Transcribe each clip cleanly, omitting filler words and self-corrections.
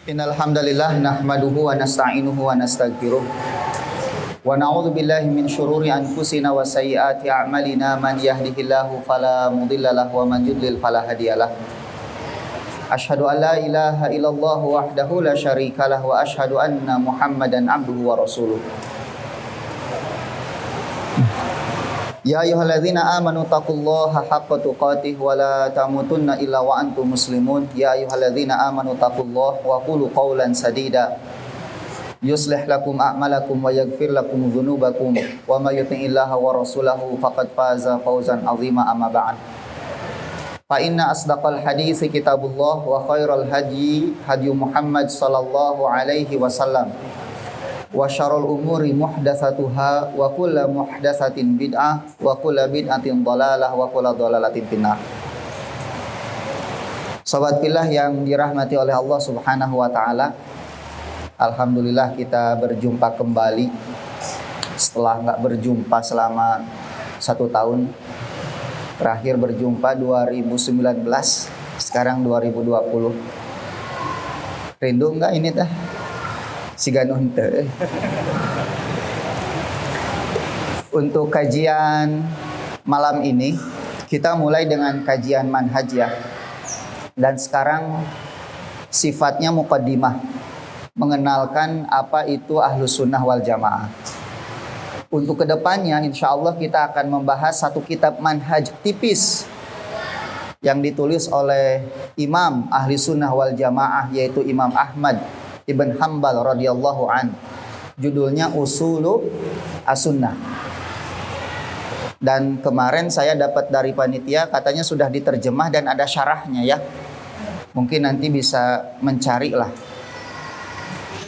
Innal hamdalillah nahmaduhu wa nasta'inuhu wa nastaghfiruh wa na'udzu billahi min shururi anfusina wa sayyiati a'malina man yahdihillahu fala mudhillalah wa man yudlil fala hadiyalah. Asyhadu an la ilaha illallah wahdahu la syarikalah wa asyhadu anna Muhammadan abduhu wa rasuluh. Ya ayyuhalladzina amanu taqullaha haqqa tuqatih wa la tamutunna illa wa antum muslimun. Ya ayyuhalladzina amanu taqullaha wa qulu qawlan sadida yuslih lakum a'malakum wa yaghfir lakum dzunubakum wa may yuti'illaha wa rasulahu faqad faza fawzan 'azima amma ba'd. Fa inna asdaqal haditsi kitabullah wa khairal hadyi hadyu Muhammad sallallahu alaihi wasallam. Wa syarrul umuri muhdatsatuha wa kullu muhdatsatin bid'ah wa kullu bid'atin dhalalah wa kullu dhalalatin finnar. Sobat fillah yang dirahmati oleh Allah Subhanahu wa taala, alhamdulillah kita berjumpa kembali setelah enggak berjumpa selama 1 tahun. Terakhir berjumpa 2019, sekarang 2020. Rindu enggak ini teh? Siga nunte. Untuk kajian malam ini kita mulai dengan kajian manhajiyah. Dan sekarang sifatnya muqaddimah, mengenalkan apa itu Ahlus Sunnah wal Jamaah. Untuk kedepannya insya Allah kita akan membahas satu kitab manhaj tipis yang ditulis oleh Imam Ahli Sunnah wal Jamaah, yaitu Imam Ahmad Ibn Hanbal radhiyallahu an. Judulnya Usulu As-Sunnah. Dan kemarin saya dapat dari panitia katanya sudah diterjemah dan ada syarahnya ya. Mungkin nanti bisa mencari lah.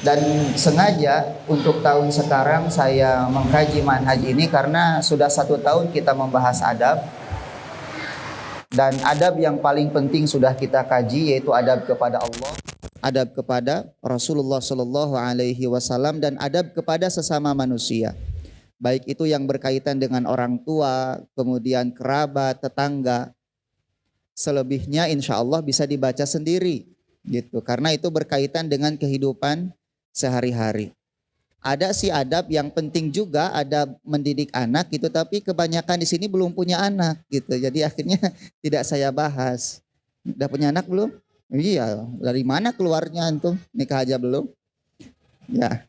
Dan sengaja untuk tahun sekarang saya mengkaji manhaj ini karena sudah 1 tahun kita membahas adab. Dan adab yang paling penting sudah kita kaji, yaitu adab kepada Allah, adab kepada Rasulullah Shallallahu Alaihi Wasallam, dan adab kepada sesama manusia. Baik itu yang berkaitan dengan orang tua, kemudian kerabat, tetangga. Selebihnya insya Allah bisa dibaca sendiri, gitu. Karena itu berkaitan dengan kehidupan sehari-hari. Ada sih adab yang penting juga, adab mendidik anak gitu, tapi kebanyakan di sini belum punya anak gitu. Jadi akhirnya tidak saya bahas. Udah punya anak belum? Iya, dari mana keluarnya antum? Nikah aja belum? Ya,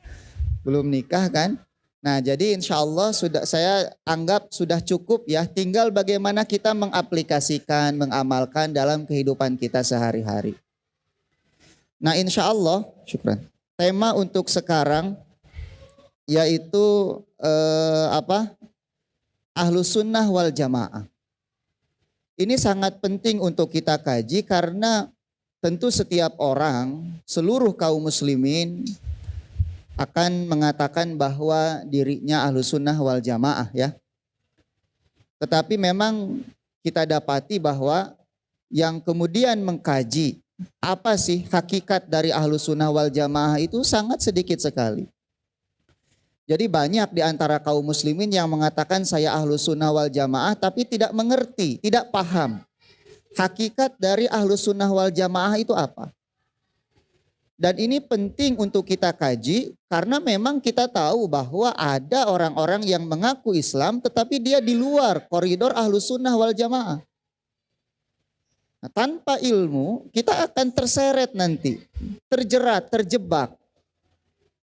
belum nikah kan? Nah, jadi insya Allah sudah, saya anggap sudah cukup ya. Tinggal bagaimana kita mengaplikasikan, mengamalkan dalam kehidupan kita sehari-hari. Nah, insya Allah, syukran. Tema untuk sekarang yaitu Ahlus Sunnah wal Jamaah. Ini sangat penting untuk kita kaji karena tentu setiap orang, seluruh kaum muslimin akan mengatakan bahwa dirinya Ahlus Sunnah wal Jamaah ya. Tetapi memang kita dapati bahwa yang kemudian mengkaji apa sih hakikat dari Ahlus Sunnah wal Jamaah itu sangat sedikit sekali. Jadi banyak di antara kaum muslimin yang mengatakan saya Ahlus Sunnah wal Jamaah tapi tidak mengerti, tidak paham hakikat dari Ahlus Sunnah wal Jamaah itu apa. Dan ini penting untuk kita kaji karena memang kita tahu bahwa ada orang-orang yang mengaku Islam tetapi dia di luar koridor Ahlus Sunnah wal Jamaah. Nah, tanpa ilmu kita akan terseret nanti, terjerat, terjebak.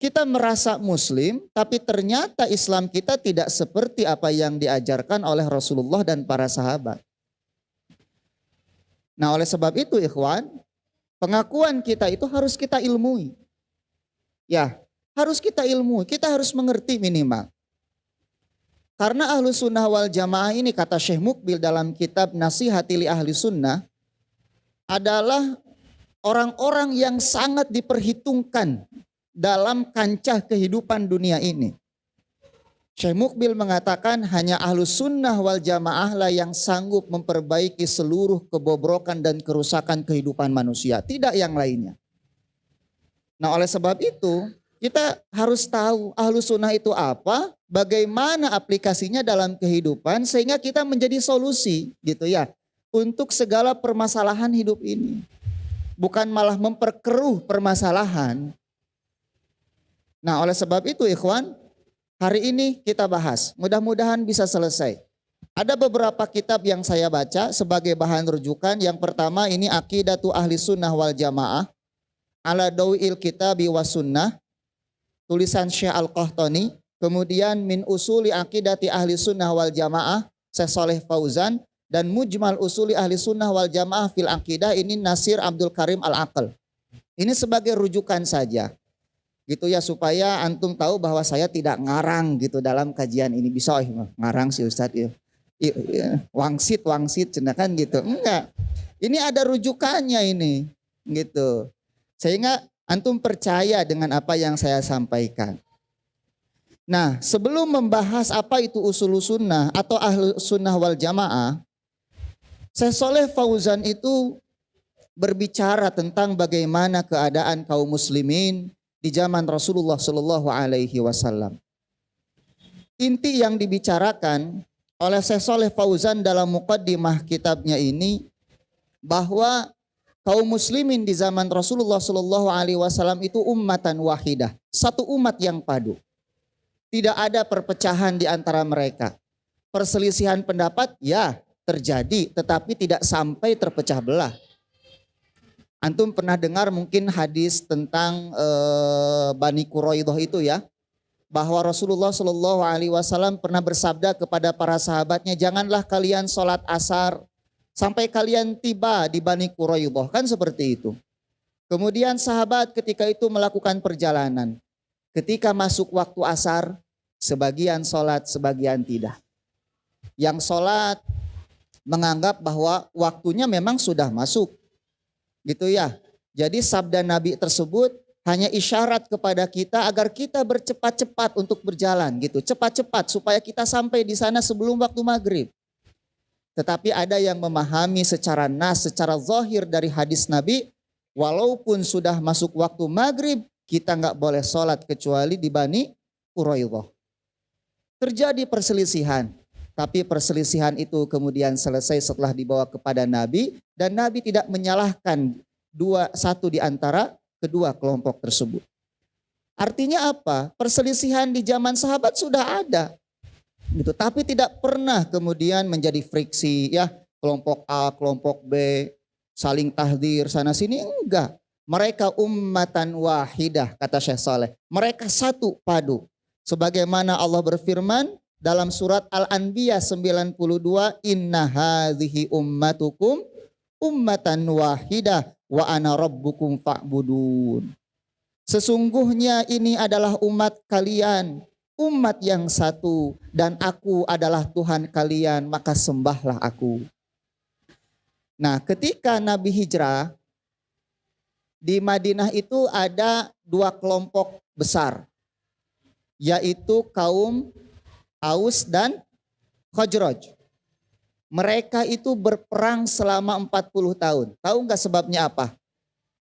Kita merasa muslim tapi ternyata Islam kita tidak seperti apa yang diajarkan oleh Rasulullah dan para sahabat. Nah, oleh sebab itu ikhwan, pengakuan kita itu harus kita ilmui. Ya, harus kita ilmui, kita harus mengerti minimal. Karena Ahlus Sunnah wal Jamaah ini, kata Syekh Mukbil dalam kitab Nasihati li Ahli Sunnah, adalah orang-orang yang sangat diperhitungkan dalam kancah kehidupan dunia ini. Syekh Mukbil mengatakan hanya Ahlus Sunnah wal Jamaah lah yang sanggup memperbaiki seluruh kebobrokan dan kerusakan kehidupan manusia, tidak yang lainnya. Nah, oleh sebab itu kita harus tahu Ahlus Sunnah itu apa, bagaimana aplikasinya dalam kehidupan sehingga kita menjadi solusi gitu ya untuk segala permasalahan hidup ini. bukan malah memperkeruh permasalahan. Nah, oleh sebab itu ikhwan, hari ini kita bahas, mudah-mudahan bisa selesai. Ada beberapa kitab yang saya baca sebagai bahan rujukan. Yang pertama ini Aqidatu Ahli Sunnah wal Jamaah ala Dawil Kitabi was Sunnah, tulisan Syekh Al-Qahtani. Kemudian Min Usuli Aqidati Ahli Sunnah wal Jamaah, Syekh Saleh Fauzan. Dan Mujmal Usuli Ahli Sunnah wal Jamaah fil Aqidah, ini Nasir Abdul Karim Al-Aqal. Ini sebagai rujukan saja. Gitu ya, supaya antum tahu bahwa saya tidak ngarang gitu dalam kajian ini. Bisa ngarang sih Ustadz ya. Wangsit cendakan gitu. Enggak. Ini ada rujukannya ini. Gitu. Sehingga antum percaya dengan apa yang saya sampaikan. Nah, sebelum membahas apa itu usul sunnah atau ahlu sunnah wal jamaah, Syekh Saleh Fauzan itu berbicara tentang bagaimana keadaan kaum muslimin di zaman Rasulullah Shallallahu Alaihi Wasallam. Inti yang dibicarakan oleh Syekh Saleh Fauzan dalam muqaddimah kitabnya ini, bahwa kaum muslimin di zaman Rasulullah Shallallahu Alaihi Wasallam itu ummatan wahidah, satu umat yang padu. Tidak ada perpecahan di antara mereka. Perselisihan pendapat ya terjadi, tetapi tidak sampai terpecah belah. Antum pernah dengar mungkin hadis tentang Bani Quraidah itu ya, bahwa Rasulullah Shallallahu Alaihi Wasallam pernah bersabda kepada para sahabatnya, janganlah kalian sholat asar sampai kalian tiba di Bani Quraidah, kan seperti itu. Kemudian sahabat ketika itu melakukan perjalanan, ketika masuk waktu asar, sebagian sholat, sebagian tidak. Yang sholat menganggap bahwa waktunya memang sudah masuk. Gitu ya. Jadi sabda Nabi tersebut hanya isyarat kepada kita agar kita bercepat-cepat untuk berjalan gitu. Cepat-cepat supaya kita sampai di sana sebelum waktu maghrib. Tetapi ada yang memahami secara nas, secara zahir dari hadis Nabi, walaupun sudah masuk waktu maghrib, kita nggak boleh sholat kecuali di Bani Quraidah. Terjadi perselisihan. Tapi perselisihan itu kemudian selesai setelah dibawa kepada Nabi, dan Nabi tidak menyalahkan satu di antara kedua kelompok tersebut. Artinya apa? Perselisihan di zaman sahabat sudah ada. Gitu. Tapi tidak pernah kemudian menjadi friksi ya, kelompok A, kelompok B, saling tahdir sana sini, enggak. Mereka ummatan wahidah, kata Syekh Saleh. Mereka satu padu. Sebagaimana Allah berfirman dalam surat Al-Anbiya 92, inna hadhihi ummatukum ummatan wahidah wa ana rabbukum fa'budun. Sesungguhnya ini adalah umat kalian, umat yang satu, dan aku adalah Tuhan kalian, maka sembahlah aku. Nah, ketika Nabi hijrah di Madinah itu ada dua kelompok besar, yaitu kaum Aus dan Khazraj. Mereka itu berperang selama 40 tahun. Tahu nggak sebabnya apa?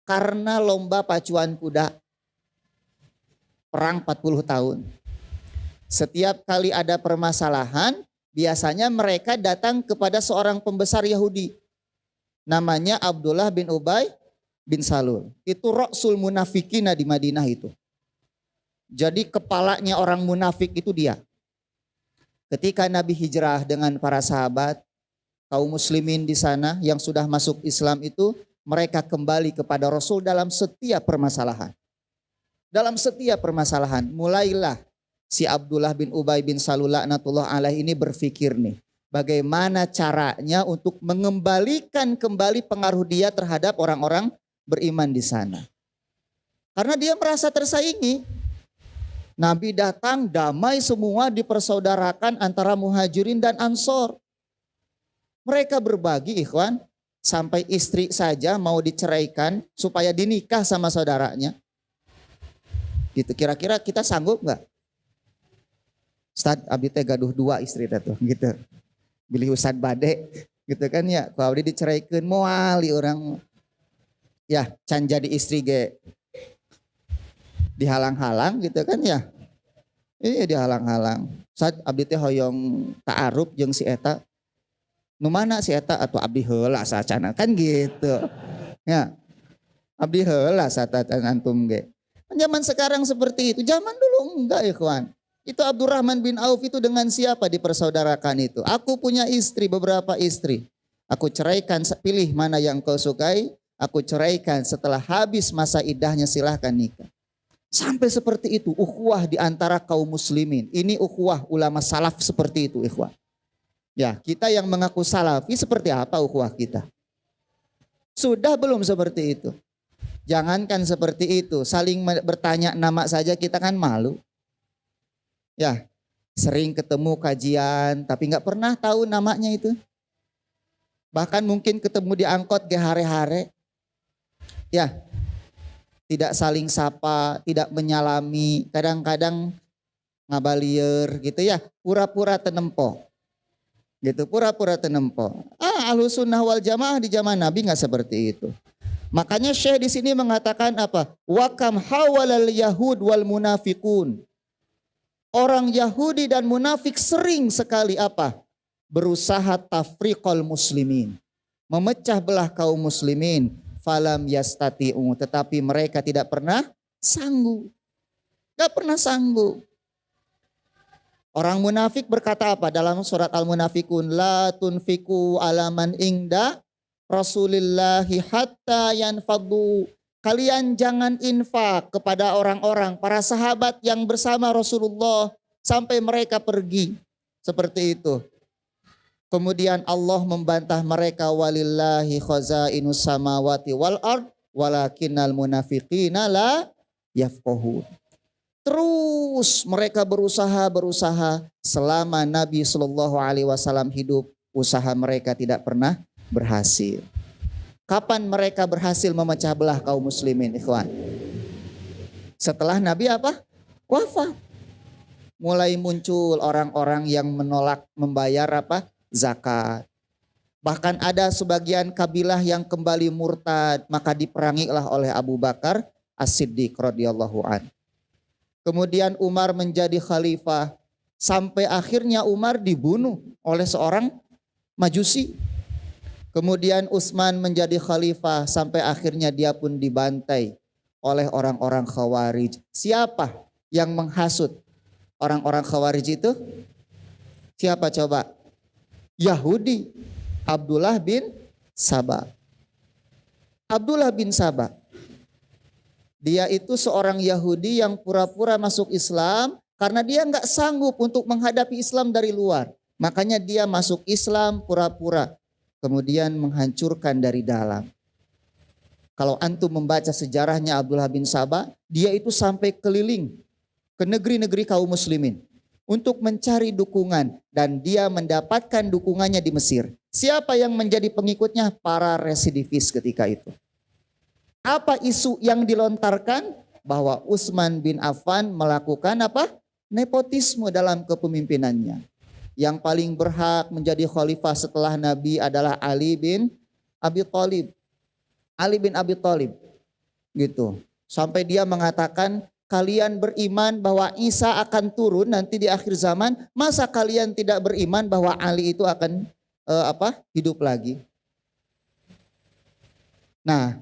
Karena lomba pacuan kuda. Perang 40 tahun. Setiap kali ada permasalahan, biasanya mereka datang kepada seorang pembesar Yahudi. Namanya Abdullah bin Ubay bin Salul. Itu Ra'sul Munafikina di Madinah itu. Jadi kepalanya orang munafik itu dia. Ketika Nabi hijrah dengan para sahabat, kaum muslimin di sana yang sudah masuk Islam itu, mereka kembali kepada Rasul dalam setiap permasalahan. Dalam setiap permasalahan, mulailah si Abdullah bin Ubay bin Salul laknatullah alaih ini berpikir nih, bagaimana caranya untuk mengembalikan kembali pengaruh dia terhadap orang-orang beriman di sana. Karena dia merasa tersaingi. Nabi datang, damai semua, dipersaudarakan antara muhajirin dan ansor. Mereka berbagi ikhwan, sampai istri saja mau diceraikan supaya dinikah sama saudaranya. Gitu, kira-kira kita sanggup nggak? Ustad, abdi teh gaduh dua istri tuh, gitu. Bilih Ustad bade, gitu kan ya. Kalau abdi diceraikan, moali orang. Ya, can jadi istri ge. Dihalang-halang gitu kan ya. Iya dihalang-halang. Saat abdi teh hoyong ta'aruf jeung si eta. Nu mana si eta atau abdi heula saacana kan gitu. Ya. Abdi heula satatan antum ge. Zaman sekarang seperti itu, zaman dulu enggak ikhwan. Itu Abdurrahman bin Auf itu dengan siapa dipersaudarakan itu? Aku punya istri, beberapa istri. Aku ceraikan, pilih mana yang kau sukai. Aku ceraikan, setelah habis masa iddahnya silahkan nikah. Sampai seperti itu ukhuwah di antara kaum muslimin. Ini ukhuwah ulama salaf seperti itu ikhwan. Ya, kita yang mengaku salafi seperti apa ukhuwah kita? Sudah belum seperti itu? Jangankan seperti itu, saling bertanya nama saja kita kan malu. Ya, sering ketemu kajian tapi nggak pernah tahu namanya itu. Bahkan mungkin ketemu di angkot ke hare-hare. Ya, tidak saling sapa, tidak menyalami, kadang-kadang ngabalieur gitu ya, pura-pura tenempo. Gitu, pura-pura tenempo. Ahlussunnah wal jamaah di zaman Nabi nggak seperti itu. Makanya Syekh di sini mengatakan apa? Wa kam hawalal yahud wal munafiqun. Orang Yahudi dan munafik sering sekali apa? Berusaha tafriqal muslimin. Memecah belah kaum muslimin. Falam yastati'u, tetapi mereka tidak pernah sanggup. Gak pernah sanggup. Orang munafik berkata apa dalam surat Al-Munafikun? La tunfiku alaman ingda Rasulillahi hatta yanfadu. Kalian jangan infak kepada orang-orang, para sahabat yang bersama Rasulullah sampai mereka pergi. Seperti itu. Kemudian Allah membantah mereka, walillahi khazainus samawati wal ard walakinnal munafiqina la yafqahun. Terus mereka berusaha selama Nabi SAW hidup, usaha mereka tidak pernah berhasil. Kapan mereka berhasil memecah belah kaum muslimin, ikhwan? Setelah Nabi apa? Wafat. Mulai muncul orang-orang yang menolak membayar apa? Zakat. Bahkan ada sebagian kabilah yang kembali murtad, maka diperangilah oleh Abu Bakar As-Siddiq radhiyallahu an. Kemudian Umar menjadi khalifah sampai akhirnya Umar dibunuh oleh seorang Majusi. Kemudian Utsman menjadi khalifah sampai akhirnya dia pun dibantai oleh orang-orang Khawarij. Siapa yang menghasut orang-orang Khawarij itu? Siapa coba? Yahudi, Abdullah bin Saba. Abdullah bin Saba. Dia itu seorang Yahudi yang pura-pura masuk Islam karena dia nggak sanggup untuk menghadapi Islam dari luar. Makanya dia masuk Islam pura-pura. Kemudian menghancurkan dari dalam. Kalau antum membaca sejarahnya Abdullah bin Saba, dia itu sampai keliling ke negeri-negeri kaum muslimin untuk mencari dukungan, dan dia mendapatkan dukungannya di Mesir. Siapa yang menjadi pengikutnya? Para residivis ketika itu. Apa isu yang dilontarkan? Bahwa Utsman bin Affan melakukan apa? Nepotisme dalam kepemimpinannya. Yang paling berhak menjadi khalifah setelah Nabi adalah Ali bin Abi Thalib. Ali bin Abi Thalib. Gitu. Sampai dia mengatakan, kalian beriman bahwa Isa akan turun nanti di akhir zaman, masa kalian tidak beriman bahwa Ali itu akan hidup lagi? Nah,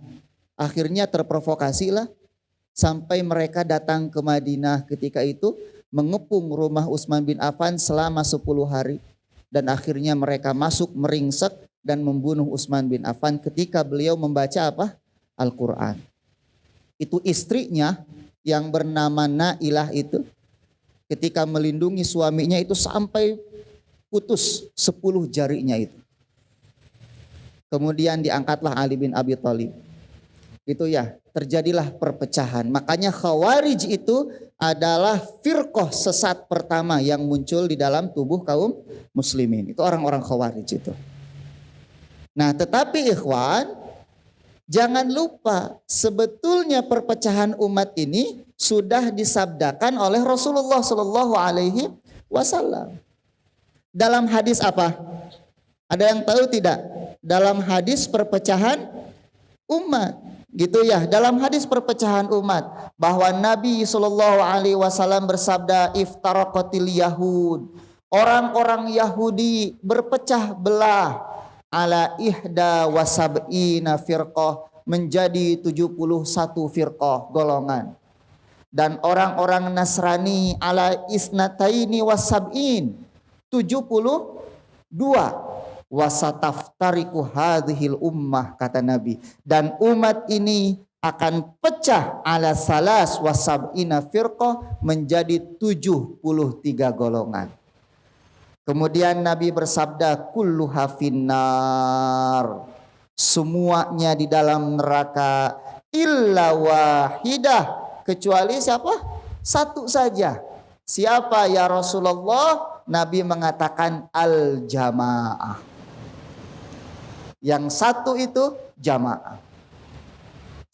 akhirnya terprovokasilah sampai mereka datang ke Madinah ketika itu, mengepung rumah Utsman bin Affan selama 10 hari, dan akhirnya mereka masuk meringsek dan membunuh Utsman bin Affan ketika beliau membaca apa? Al-Quran. Itu istrinya yang bernama Nailah itu ketika melindungi suaminya itu sampai putus 10 jarinya itu. Kemudian diangkatlah Ali bin Abi Thalib. Itu ya, terjadilah perpecahan. Makanya Khawarij itu adalah firqah sesat pertama yang muncul di dalam tubuh kaum muslimin. Itu orang-orang Khawarij itu. Nah, tetapi ikhwan, jangan lupa sebetulnya perpecahan umat ini sudah disabdakan oleh Rasulullah Shallallahu Alaihi Wasallam. Dalam hadis apa? Ada yang tahu tidak? Dalam hadis perpecahan umat, gitu ya. Dalam hadis perpecahan umat, bahwa Nabi Shallallahu Alaihi Wasallam bersabda, iftaraqatil Yahud, orang-orang Yahudi berpecah belah ala ihda wasab'ina firqah, menjadi 71 firqah golongan. Dan orang-orang Nasrani ala isnataini wasab'in 72. Wasataftariku hadhil ummah, kata Nabi, dan umat ini akan pecah ala salas wasab'ina firqah menjadi 73 golongan. Kemudian Nabi bersabda, kulluha finnar, semuanya di dalam neraka, illa wahidah, kecuali siapa? Satu saja. Siapa ya Rasulullah? Nabi mengatakan al-jamaah. Yang satu itu jamaah.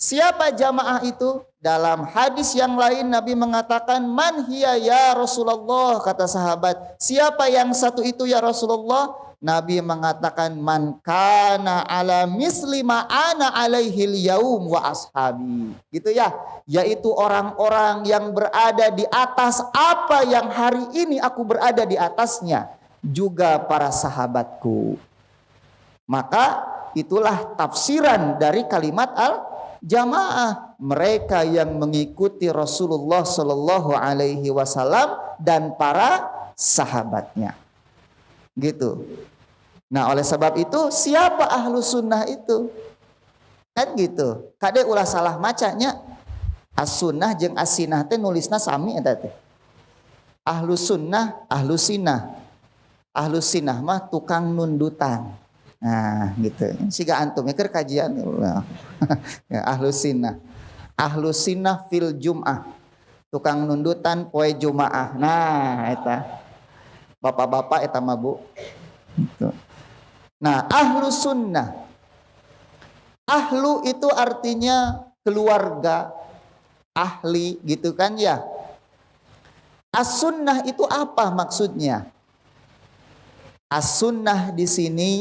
Siapa jamaah itu? Dalam hadis yang lain Nabi mengatakan, man hiya ya Rasulullah, kata sahabat. Siapa yang satu itu ya Rasulullah? Nabi mengatakan, man kana ala misli ma ana alaihil yaum wa ashabi. Gitu ya. Yaitu orang-orang yang berada di atas apa yang hari ini aku berada di atasnya, juga para sahabatku. Maka itulah tafsiran dari kalimat al-jamaah. Mereka yang mengikuti Rasulullah Shallallahu Alaihi Wasallam dan para sahabatnya. Gitu. Nah, oleh sebab itu siapa ahlu sunnah itu? Kan gitu. Kade ulah salah macanya. As-sunnah jeung as-sinah teh nulisna sami eta teh. Ahlu sunnah, ahlu sinah. Ahlu sinah mah tukang nundutan. Nah, gitu. Siga antum keur kajian. Ya, ahlu sinah. Ahlu sinah fil jum'ah. Tukang nundutan poe Jumaah. Nah, eta. Bapak-bapak eta mah Bu. Gitu. Nah, ahlu sunnah. Ahlu itu artinya keluarga, ahli, gitu kan ya. As-sunnah itu apa maksudnya? As-sunnah di sini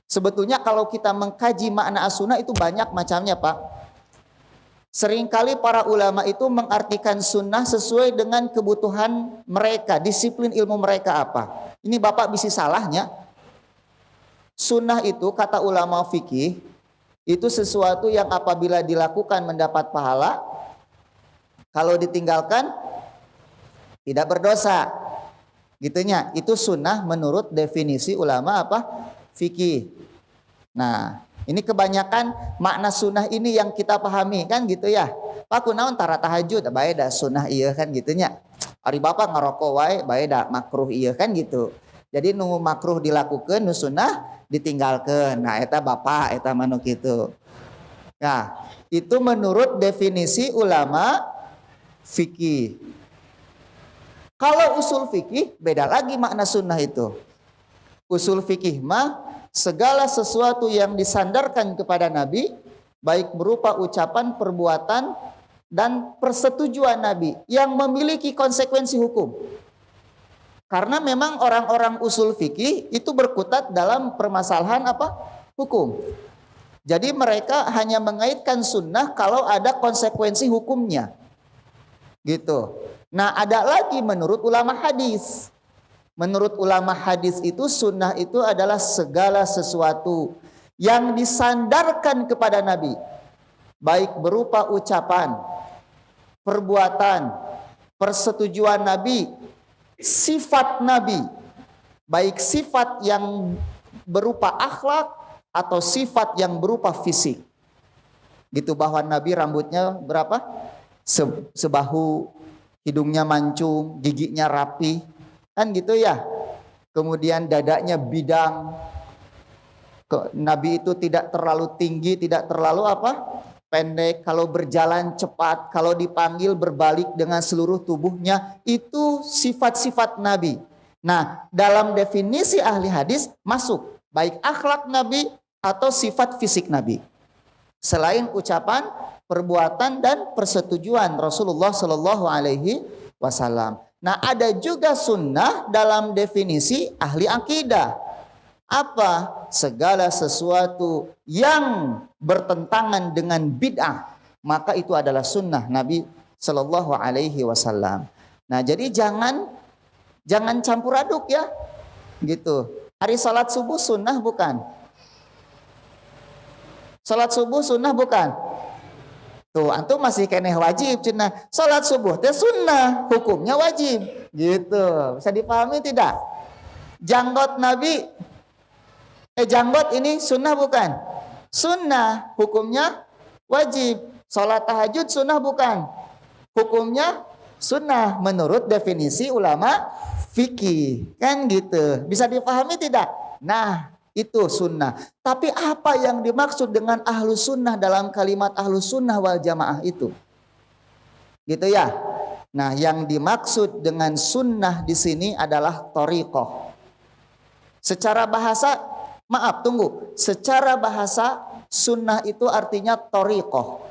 sebetulnya kalau kita mengkaji makna as-sunnah itu banyak macamnya, Pak. Seringkali para ulama itu mengartikan sunnah sesuai dengan kebutuhan mereka, disiplin ilmu mereka apa. Ini Bapak bisa salahnya. Sunnah itu kata ulama fikih itu sesuatu yang apabila dilakukan mendapat pahala, kalau ditinggalkan tidak berdosa. Gitunya, itu sunnah menurut definisi ulama apa? Fikih. Nah, ini kebanyakan makna sunnah ini yang kita pahami kan gitu ya. Pak kunaon tara tahajud bae da sunnah ieu kan gitunya. Ari Bapak ngarokok wae bae da makruh ieu kan gitu. Jadi nu makruh dilakukeun, nu sunnah ditinggalkeun. Nah, eta Bapak eta manu kitu. Nah, itu menurut definisi ulama fikih. Kalau usul fikih beda lagi makna sunnah itu. Usul fikih mah segala sesuatu yang disandarkan kepada Nabi, baik berupa ucapan, perbuatan, dan persetujuan Nabi yang memiliki konsekuensi hukum. Karena memang orang-orang usul fikih itu berkutat dalam permasalahan apa? Hukum. Jadi mereka hanya mengaitkan sunnah kalau ada konsekuensi hukumnya. Gitu. Nah, ada lagi menurut ulama hadis. Menurut ulama hadis itu sunnah itu adalah segala sesuatu yang disandarkan kepada Nabi, baik berupa ucapan, perbuatan, persetujuan Nabi, sifat Nabi, baik sifat yang berupa akhlak atau sifat yang berupa fisik. Gitu, bahwa Nabi rambutnya berapa? Sebahu, hidungnya mancung, giginya rapi. Kan gitu ya. Kemudian dadanya bidang. Nabi itu tidak terlalu tinggi, tidak terlalu apa? Pendek. Kalau berjalan cepat, kalau dipanggil berbalik dengan seluruh tubuhnya, itu sifat-sifat Nabi. Nah, dalam definisi ahli hadis masuk baik akhlak Nabi atau sifat fisik Nabi. Selain ucapan, perbuatan dan persetujuan Rasulullah Shallallahu Alaihi Wasallam. Nah, ada juga sunnah dalam definisi ahli akidah. Apa? Segala sesuatu yang bertentangan dengan bid'ah, maka itu adalah sunnah Nabi Shallallahu Alaihi Wasallam. Nah, jadi jangan campur aduk ya, gitu. Hari salat subuh sunnah bukan? Salat subuh sunnah bukan? Tuh, antum masih keneh wajib cenah. Salat subuh teh sunnah, hukumnya wajib. Gitu. Bisa dipahami tidak? Janggot Nabi janggot ini sunnah bukan? Sunnah, hukumnya wajib. Salat tahajud sunnah bukan? Hukumnya sunnah menurut definisi ulama fikih. Kan gitu. Bisa dipahami tidak? Nah, itu sunnah. Tapi apa yang dimaksud dengan ahlus sunnah dalam kalimat ahlus sunnah wal jamaah itu? Gitu ya. Nah, yang dimaksud dengan sunnah di sini adalah thariqah. Secara bahasa, maaf tunggu. Secara bahasa sunnah itu artinya thariqah.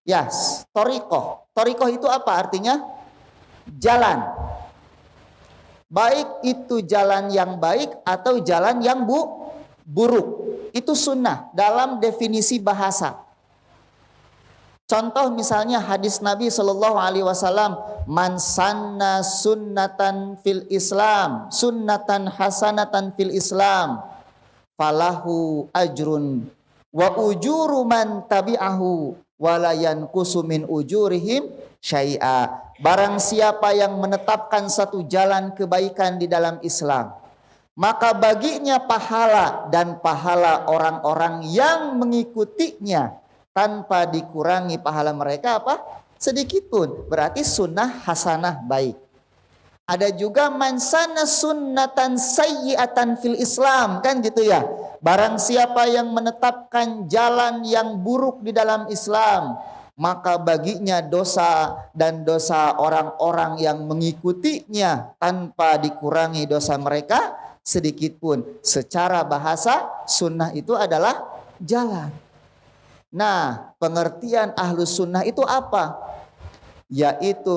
Yes, thariqah. Thariqah itu apa artinya? Jalan. Baik itu jalan yang baik atau jalan yang buruk. Itu sunnah dalam definisi bahasa. Contoh misalnya hadis Nabi Shallallahu Alaihi Wasallam, man sanna sunnatan fil Islam, sunnatan hasanatan fil Islam, falahu ajrun wa ujuru man tabi'ahu walayan kusumin ujurihim syai'a. Barang siapa yang menetapkan satu jalan kebaikan di dalam Islam, maka baginya pahala dan pahala orang-orang yang mengikutinya tanpa dikurangi pahala mereka apa? Sedikit pun. Berarti sunnah hasanah baik. Ada juga man sana sunnatan sayyi'atan fil Islam, kan gitu ya. Barang siapa yang menetapkan jalan yang buruk di dalam Islam, maka baginya dosa dan dosa orang-orang yang mengikutinya tanpa dikurangi dosa mereka sedikit pun. Secara bahasa sunnah itu adalah jalan. Nah, pengertian ahlus sunnah itu apa? Yaitu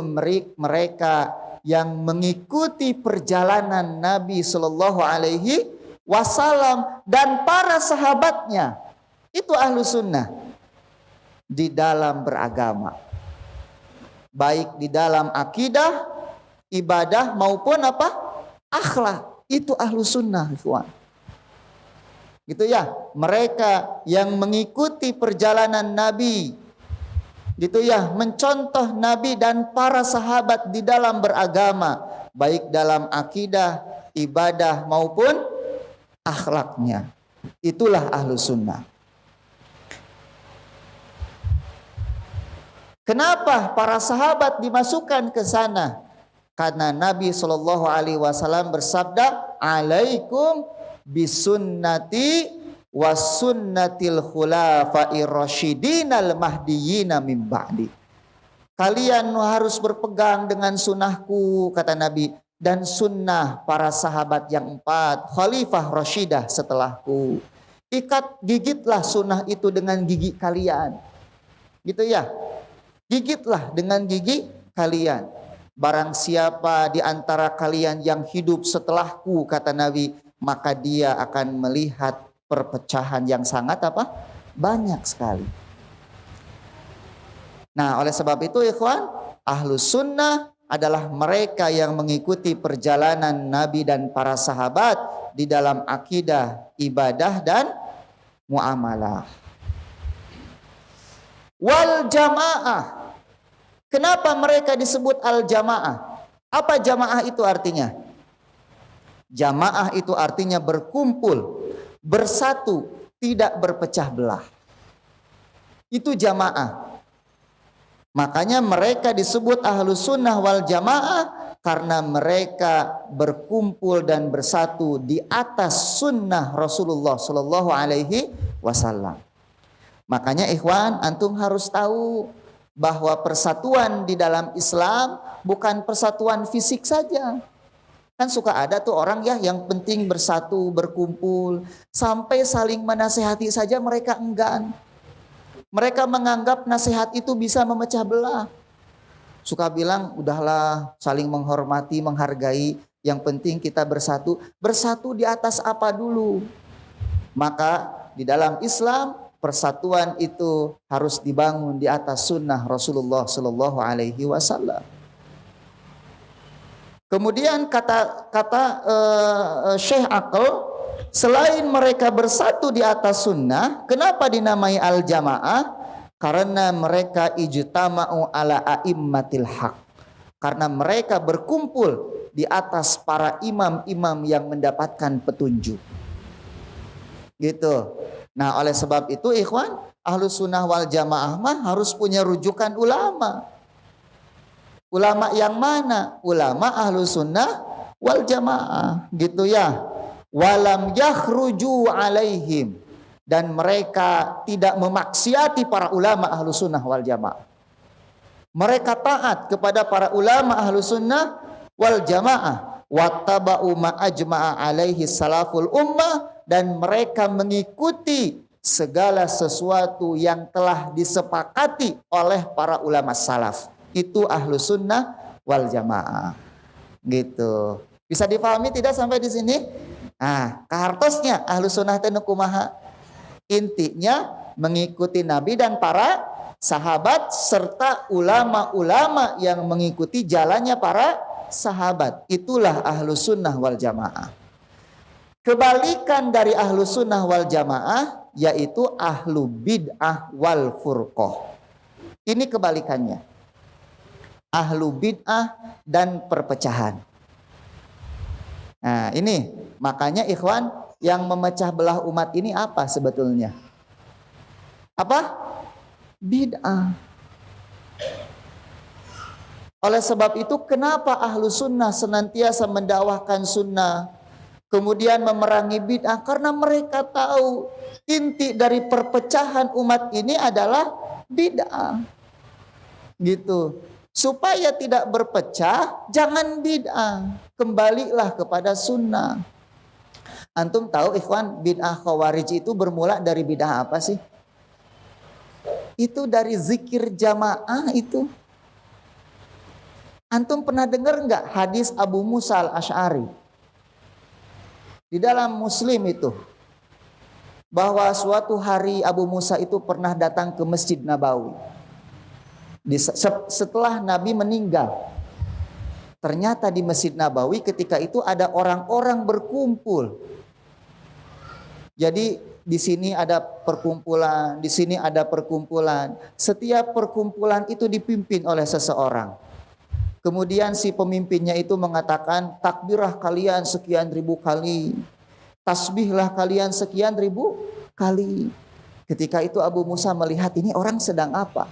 mereka yang mengikuti perjalanan Nabi Shallallahu Alaihi Wasallam dan para sahabatnya. Itu ahlus sunnah di dalam beragama, baik di dalam akidah, ibadah maupun apa? Akhlak. Itu ahlus sunnah, ikhwan. Gitu ya, mereka yang mengikuti perjalanan Nabi, gitu ya, mencontoh Nabi dan para sahabat di dalam beragama, baik dalam akidah, ibadah maupun akhlaknya. Itulah ahlus sunnah. Kenapa para sahabat dimasukkan ke sana? Karena Nabi Shallallahu Alaihi Wasallam bersabda, alaikum bisunnati wasunnatil khulafa'ir rasyidinal mahdiyina min ba'di. Kalian harus berpegang dengan sunnahku, kata Nabi, dan sunnah para sahabat yang 4 khalifah rasyidah setelahku. Gigitlah sunnah itu dengan gigi kalian. Gitu ya. Gigitlah dengan gigi kalian. Barang siapa di antara kalian yang hidup setelahku, kata Nabi, maka dia akan melihat perpecahan yang sangat apa? Banyak sekali. Nah, oleh sebab itu ikhwan, ahlus sunnah adalah mereka yang mengikuti perjalanan Nabi dan para sahabat di dalam akidah, ibadah dan muamalah. Wal jamaah. Kenapa mereka disebut al jamaah? Apa jamaah itu artinya? Jamaah itu artinya berkumpul, bersatu, tidak berpecah belah. Itu jamaah. Makanya mereka disebut ahlus sunnah wal jamaah karena mereka berkumpul dan bersatu di atas sunnah Rasulullah Shallallahu Alaihi Wasallam. Makanya ikhwan, antum harus tahu bahwa persatuan di dalam Islam bukan persatuan fisik saja. Kan suka ada tuh orang ya yang penting bersatu, berkumpul, sampai saling menasehati saja mereka enggan. Mereka menganggap nasihat itu bisa memecah belah. Suka bilang, udahlah saling menghormati, menghargai, yang penting kita bersatu. Bersatu di atas apa dulu? Maka di dalam Islam persatuan itu harus dibangun di atas sunnah Rasulullah Sallallahu Alaihi Wasallam. Kemudian kata Syekh Aql Selain mereka bersatu di atas sunnah, kenapa dinamai al-jamaah? Karena mereka ijtama'u ala a'immatil haq. Karena mereka berkumpul di atas para imam-imam yang mendapatkan petunjuk. Gitu. Nah, oleh sebab itu ikhwan, Ahlus Sunnah wal Jamaah mah harus punya rujukan ulama. Ulama yang mana? Ulama Ahlus Sunnah wal Jamaah, gitu ya. Walam yakhruju alaihim, dan mereka tidak memaksiati para ulama Ahlus Sunnah wal Jamaah. Mereka taat kepada para ulama Ahlus Sunnah wal Jamaah, wattaba'u ma ajma'a alaihi salaful ummah, dan mereka mengikuti segala sesuatu yang telah disepakati oleh para ulama salaf. Itu Ahlus Sunnah wal Jamaah. Gitu. Bisa dipahami tidak sampai di sini? Nah, kahartosnya Ahlus Sunnah teh kumaha? Intinya mengikuti Nabi dan para sahabat serta ulama-ulama yang mengikuti jalannya para sahabat. Itulah Ahlus Sunnah wal Jamaah. Kebalikan dari Ahlus Sunnah wal Jamaah yaitu Ahlu Bid'ah wal Furqah. Ini kebalikannya. Ahlu Bid'ah dan perpecahan. Nah, ini makanya ikhwan, yang memecah belah umat ini apa sebetulnya? Apa? Bid'ah. Oleh sebab itu kenapa Ahlu Sunnah senantiasa mendakwahkan sunnah, kemudian memerangi bid'ah? Karena mereka tahu inti dari perpecahan umat ini adalah bid'ah. Gitu. Supaya tidak berpecah, jangan bid'ah. Kembalilah kepada sunnah. Antum tahu ikhwan, bid'ah Khawarij itu bermula dari bid'ah apa sih? Itu dari zikir jamaah itu. Antum pernah dengar nggak hadis Abu Musa al-Asy'ari? Di dalam Muslim itu, bahwa suatu hari Abu Musa itu pernah datang ke Masjid Nabawi. Setelah Nabi meninggal, ternyata di Masjid Nabawi ketika itu ada orang-orang berkumpul. Jadi di sini ada perkumpulan, di sini ada perkumpulan. Setiap perkumpulan itu dipimpin oleh seseorang. Kemudian si pemimpinnya itu mengatakan, takbirah kalian sekian ribu kali, tasbihlah kalian sekian ribu kali. Ketika itu Abu Musa melihat ini orang sedang apa.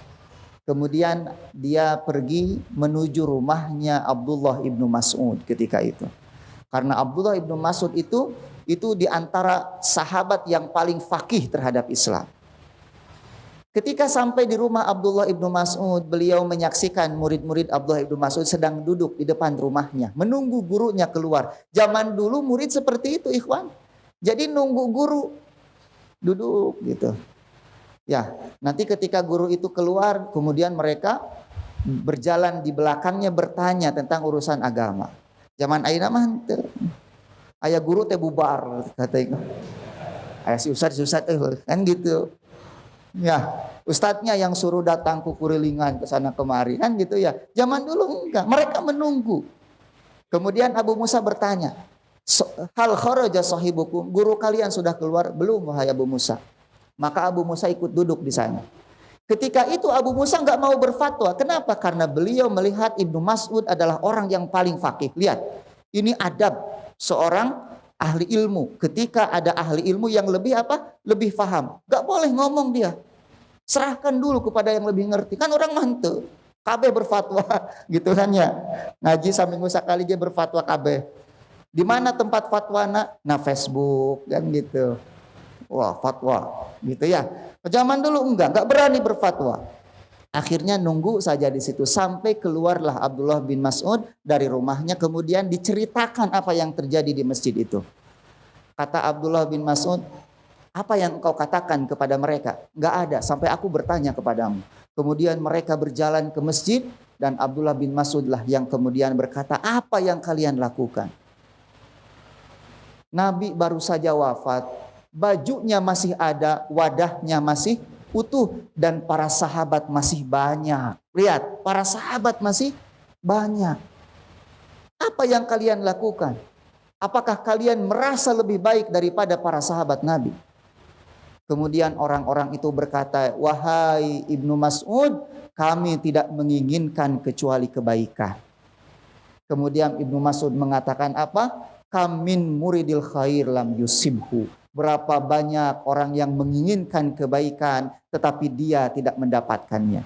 Kemudian dia pergi menuju rumahnya Abdullah ibnu Mas'ud ketika itu. Karena Abdullah ibnu Mas'ud itu di antara sahabat yang paling faqih terhadap Islam. Ketika sampai di rumah Abdullah ibnu Mas'ud, beliau menyaksikan murid-murid Abdullah ibnu Mas'ud sedang duduk di depan rumahnya, menunggu gurunya keluar. Zaman dulu murid seperti itu, ikhwan. Jadi nunggu guru, duduk gitu. Ya, nanti ketika guru itu keluar, kemudian mereka berjalan di belakangnya bertanya tentang urusan agama. Zaman ayeuna mah henteu. Aya guru teh bubar katanya. Aya si ustaz kan gitu. Ya, ustadznya yang suruh datang kukurilingan ke sana kemari kan gitu ya. Zaman dulu enggak, mereka menunggu. Kemudian Abu Musa bertanya, "Hal kharaja sahibukum? Guru kalian sudah keluar belum wahai Abu Musa?" Maka Abu Musa ikut duduk di sana. Ketika itu Abu Musa enggak mau berfatwa. Kenapa? Karena beliau melihat Ibnu Mas'ud adalah orang yang paling faqih. Lihat, ini adab seorang ahli ilmu. Ketika ada ahli ilmu yang lebih apa? Lebih paham. Enggak boleh ngomong dia. Serahkan dulu kepada yang lebih ngerti. Kan orang mantu. Kabeh berfatwa gitu kan ya. Ngaji saminggu sakali dia berfatwa kabeh. Di mana tempat fatwana? Nah, Facebook kan gitu. Wah, fatwa gitu ya. Zaman dulu enggak berani berfatwa. Akhirnya nunggu saja di situ sampai keluarlah Abdullah bin Mas'ud dari rumahnya, kemudian diceritakan apa yang terjadi di masjid itu. Kata Abdullah bin Mas'ud, "Apa yang engkau katakan kepada mereka?" "Enggak ada, sampai aku bertanya kepadamu." Kemudian mereka berjalan ke masjid dan Abdullah bin Mas'ud lah yang kemudian berkata, "Apa yang kalian lakukan? Nabi baru saja wafat, bajunya masih ada, wadahnya masih utuh, dan para sahabat masih banyak." Lihat, para sahabat masih banyak. Apa yang kalian lakukan? Apakah kalian merasa lebih baik daripada para sahabat Nabi? Kemudian orang-orang itu berkata, wahai Ibnu Mas'ud, kami tidak menginginkan kecuali kebaikan. Kemudian Ibnu Mas'ud mengatakan apa? Kamin muridil khair lam yusibhu. Berapa banyak orang yang menginginkan kebaikan tetapi dia tidak mendapatkannya.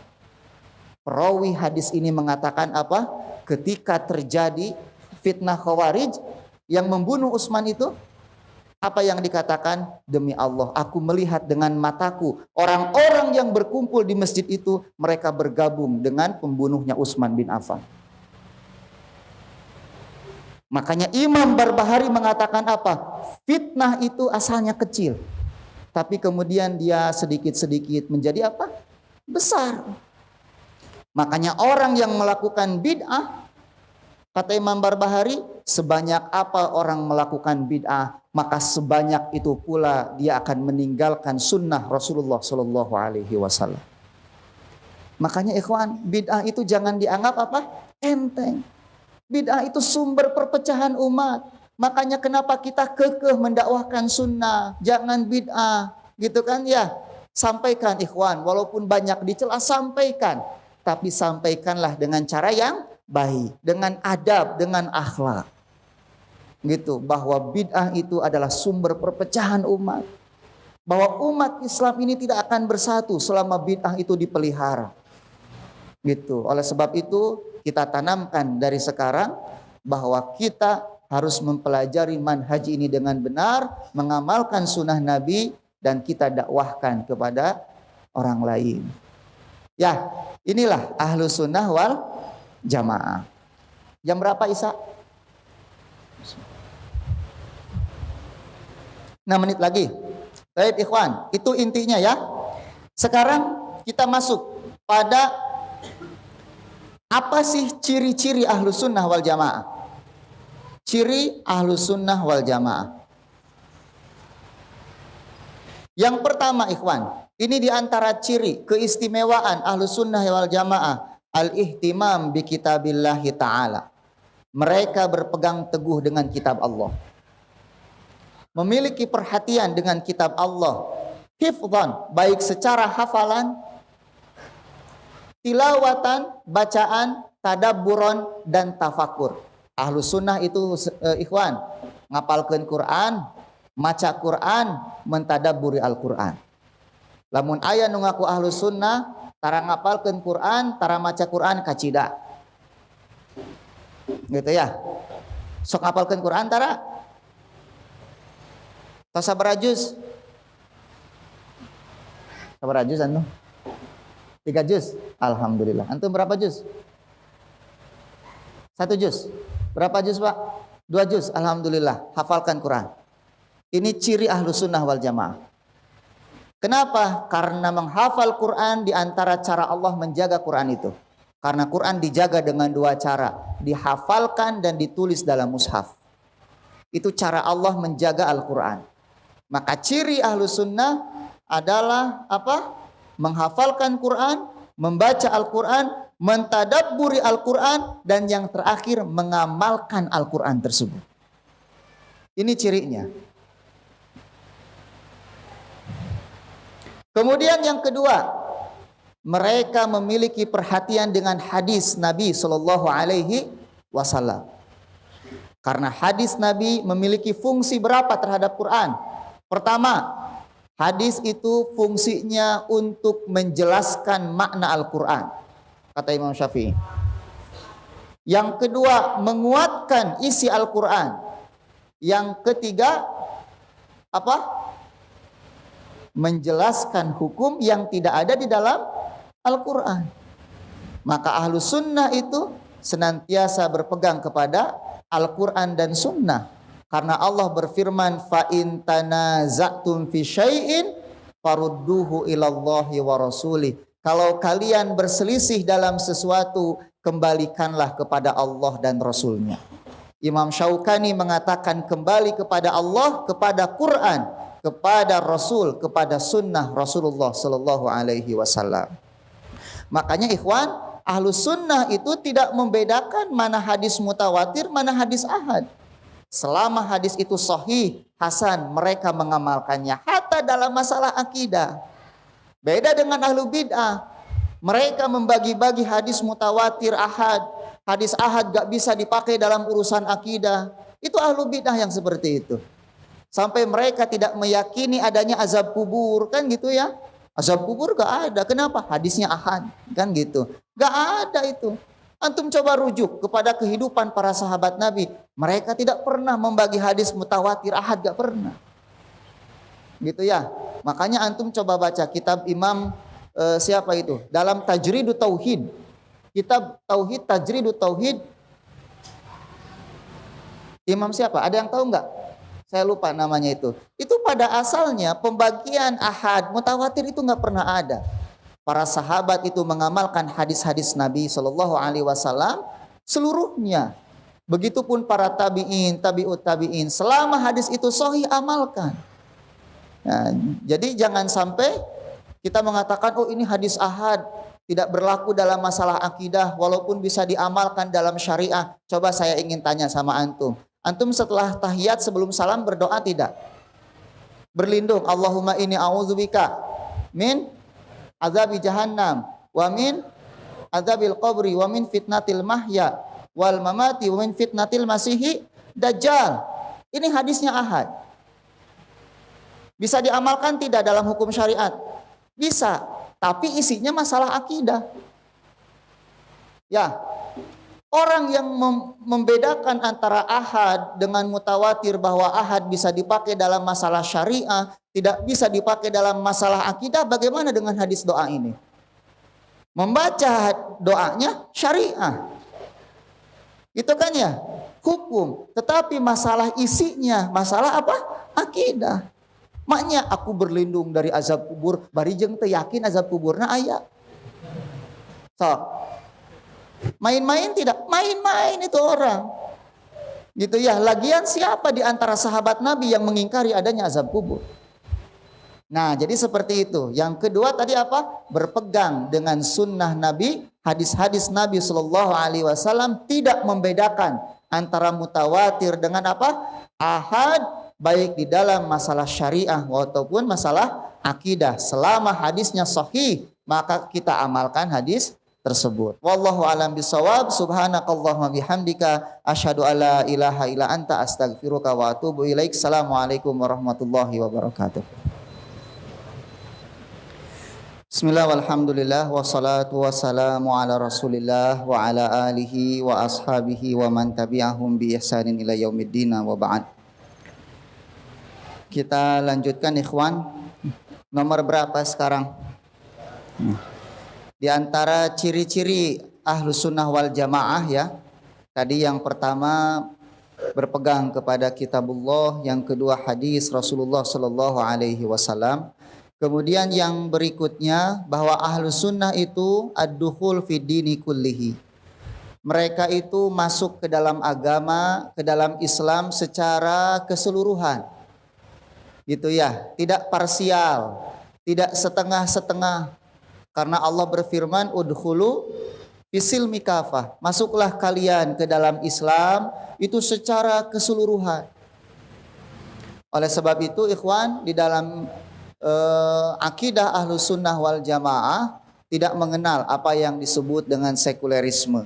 Perawi hadis ini mengatakan apa? Ketika terjadi fitnah Khawarij yang membunuh Utsman itu, apa yang dikatakan? Demi Allah, aku melihat dengan mataku orang-orang yang berkumpul di masjid itu, mereka bergabung dengan pembunuhnya Utsman bin Affan. Makanya Imam Barbahari mengatakan apa? Fitnah itu asalnya kecil, tapi kemudian dia sedikit-sedikit menjadi apa? Besar. Makanya orang yang melakukan bid'ah, kata Imam Barbahari, sebanyak apa orang melakukan bid'ah, maka sebanyak itu pula dia akan meninggalkan sunnah Rasulullah Shallallahu Alaihi Wasallam. Makanya ikhwan, bid'ah itu jangan dianggap apa? Enteng. Bid'ah itu sumber perpecahan umat. Makanya kenapa kita kekeh mendakwahkan sunnah, jangan bid'ah, gitu kan ya? Sampaikan ikhwan, walaupun banyak dicela, sampaikan. Tapi sampaikanlah dengan cara yang baik, dengan adab, dengan akhlak. Gitu, bahwa bid'ah itu adalah sumber perpecahan umat. Bahwa umat Islam ini tidak akan bersatu selama bid'ah itu dipelihara. Gitu. Oleh sebab itu kita tanamkan dari sekarang bahwa kita harus mempelajari manhaj ini dengan benar, mengamalkan sunnah Nabi, dan kita dakwahkan kepada orang lain. Ya, inilah ahlu sunnah wal jamaah. Jam berapa Isa? 6 menit lagi. Baik ikhwan, itu intinya ya. Sekarang kita masuk pada apa sih ciri-ciri ahlu sunnah wal jamaah? Ciri ahlu sunnah wal jamaah. Yang pertama ikhwan, ini diantara ciri keistimewaan ahlu sunnah wal jamaah, al-ihtimam bi kitabillahi ta'ala. Mereka berpegang teguh dengan kitab Allah. Memiliki perhatian dengan kitab Allah. Hifdhan, baik secara hafalan, tilawatan, bacaan, tadabburon, dan tafakur. Ahlu sunnah itu ikhwan, ngapalkeun Quran, maca Quran, mentadabburi Al-Quran. Lamun aya nu ngaku ahlu sunnah, tara ngapalkeun Quran, tara maca Quran kacida. Gitu ya. Sok ngapalkeun Quran tara? Tos sabaraha juz? Sabaraha juz anu? 3 juz. Alhamdulillah. Antum berapa juz? 1 juz. Berapa juz Pak? 2 juz. Alhamdulillah. Hafalkan Quran. Ini ciri ahlu sunnah wal jamaah. Kenapa? Karena menghafal Quran di antara cara Allah menjaga Quran itu. Karena Quran dijaga dengan 2 cara. Dihafalkan dan ditulis dalam mushaf. Itu cara Allah menjaga Al-Quran. Maka ciri ahlu sunnah adalah apa? Menghafalkan Quran, membaca Al-Quran, mentadabburi Al-Quran, dan yang terakhir mengamalkan Al-Quran tersebut. Ini cirinya. Kemudian yang kedua, mereka memiliki perhatian dengan hadis Nabi Shallallahu Alaihi Wasallam. Karena hadis Nabi memiliki fungsi berapa terhadap Quran? Pertama, hadis itu fungsinya untuk menjelaskan makna Al-Quran, kata Imam Syafi'i. Yang kedua, menguatkan isi Al-Quran. Yang ketiga, apa? Menjelaskan hukum yang tidak ada di dalam Al-Quran. Maka ahlu sunnah itu senantiasa berpegang kepada Al-Quran dan sunnah. Karena Allah berfirman, fa in tanaza'tum fi syai'in farudduhu ilallahi wa rasulih. Kalau kalian berselisih dalam sesuatu, kembalikanlah kepada Allah dan Rasulnya. Imam Syaukani mengatakan kembali kepada Allah, kepada Quran, kepada Rasul, kepada sunnah Rasulullah Sallallahu Alaihi Wasallam. Makanya ikhwan, ahlu sunnah itu tidak membedakan mana hadis mutawatir, mana hadis ahad. Selama hadis itu sahih, hasan, mereka mengamalkannya. Hatta dalam masalah akidah. Beda dengan ahlu bid'ah. Mereka membagi-bagi hadis mutawatir ahad. Hadis ahad gak bisa dipakai dalam urusan akidah. Itu ahlu bid'ah yang seperti itu. Sampai mereka tidak meyakini adanya azab kubur. Kan gitu ya. Azab kubur gak ada. Kenapa? Hadisnya ahad. Kan gitu. Gak ada itu. Antum coba rujuk kepada kehidupan para sahabat Nabi. Mereka tidak pernah membagi hadis mutawatir ahad, gak pernah. Gitu ya. Makanya antum coba baca kitab Imam siapa itu? Dalam Tajridut Tauhid. Kitab Tauhid, Tajridut Tauhid. Imam siapa? Ada yang tahu nggak? Saya lupa namanya itu. Itu pada asalnya pembagian ahad mutawatir itu nggak pernah ada. Para sahabat itu mengamalkan hadis-hadis Nabi Shallallahu Alaihi Wasallam seluruhnya. Begitupun para tabiin, tabiut tabiin. Selama hadis itu sahih, amalkan. Nah, jadi jangan sampai kita mengatakan, oh ini hadis ahad, tidak berlaku dalam masalah akidah, walaupun bisa diamalkan dalam syariah. Coba saya ingin tanya sama antum. Antum setelah tahiyat sebelum salam berdoa tidak? Berlindung, Allahumma inni a'udzubika min azabi jahannam wa min azabil qabri wa min fitnatil mahya wal mamati wa min fitnatil masihi dajjal. Ini hadisnya ahad. Bisa diamalkan tidak dalam hukum syariat? Bisa, tapi isinya masalah akidah. Ya, orang yang membedakan antara ahad dengan mutawatir, bahwa ahad bisa dipakai dalam masalah syariah, tidak bisa dipakai dalam masalah akidah, bagaimana dengan hadis doa ini? Membaca doanya syariah. Itu kan ya, hukum. Tetapi masalah isinya, masalah apa? Akidah. Maknya aku berlindung dari azab kubur, bari jeung teu yakin azab kuburna aya. So, main-main tidak? Main-main itu orang. Gitu ya, lagian siapa di antara sahabat Nabi yang mengingkari adanya azab kubur? Nah, jadi seperti itu. Yang kedua tadi apa? Berpegang dengan sunnah Nabi, hadis-hadis Nabi Shallallahu Alaihi Wasallam, tidak membedakan antara mutawatir dengan apa? Ahad, baik di dalam masalah syariah ataupun masalah akidah. Selama hadisnya sahih, maka kita amalkan hadis tersebut. Wallahu a'lam bishawab. Subhanakallahumma bihamdika asyhadu alla ilaha illa anta astaghfiruka wa atubu ilaik. Assalamualaikum warahmatullahi wabarakatuh. Bismillah walhamdulillah wassalatu wassalamu ala rasulillah wa ala alihi wa ashabihi wa man tabi'ahum bi ihsanin ila yaumiddin wa ba'd. Kita lanjutkan ikhwan. Nomor berapa sekarang? Di antara ciri-ciri Ahlus Sunnah wal Jamaah ya. Tadi yang pertama berpegang kepada kitabullah, yang kedua hadis Rasulullah sallallahu alaihi wasallam. Kemudian yang berikutnya bahwa Ahlus Sunnah itu ad-dukhul fid dini kullihi. Mereka itu masuk ke dalam agama, ke dalam Islam secara keseluruhan. Gitu ya, tidak parsial, tidak setengah-setengah. Karena Allah berfirman, udkhulu fisilmi kafah. Masuklah kalian ke dalam Islam itu secara keseluruhan. Oleh sebab itu ikhwan, di dalam akidah Ahlus Sunnah wal Jamaah tidak mengenal apa yang disebut dengan sekulerisme,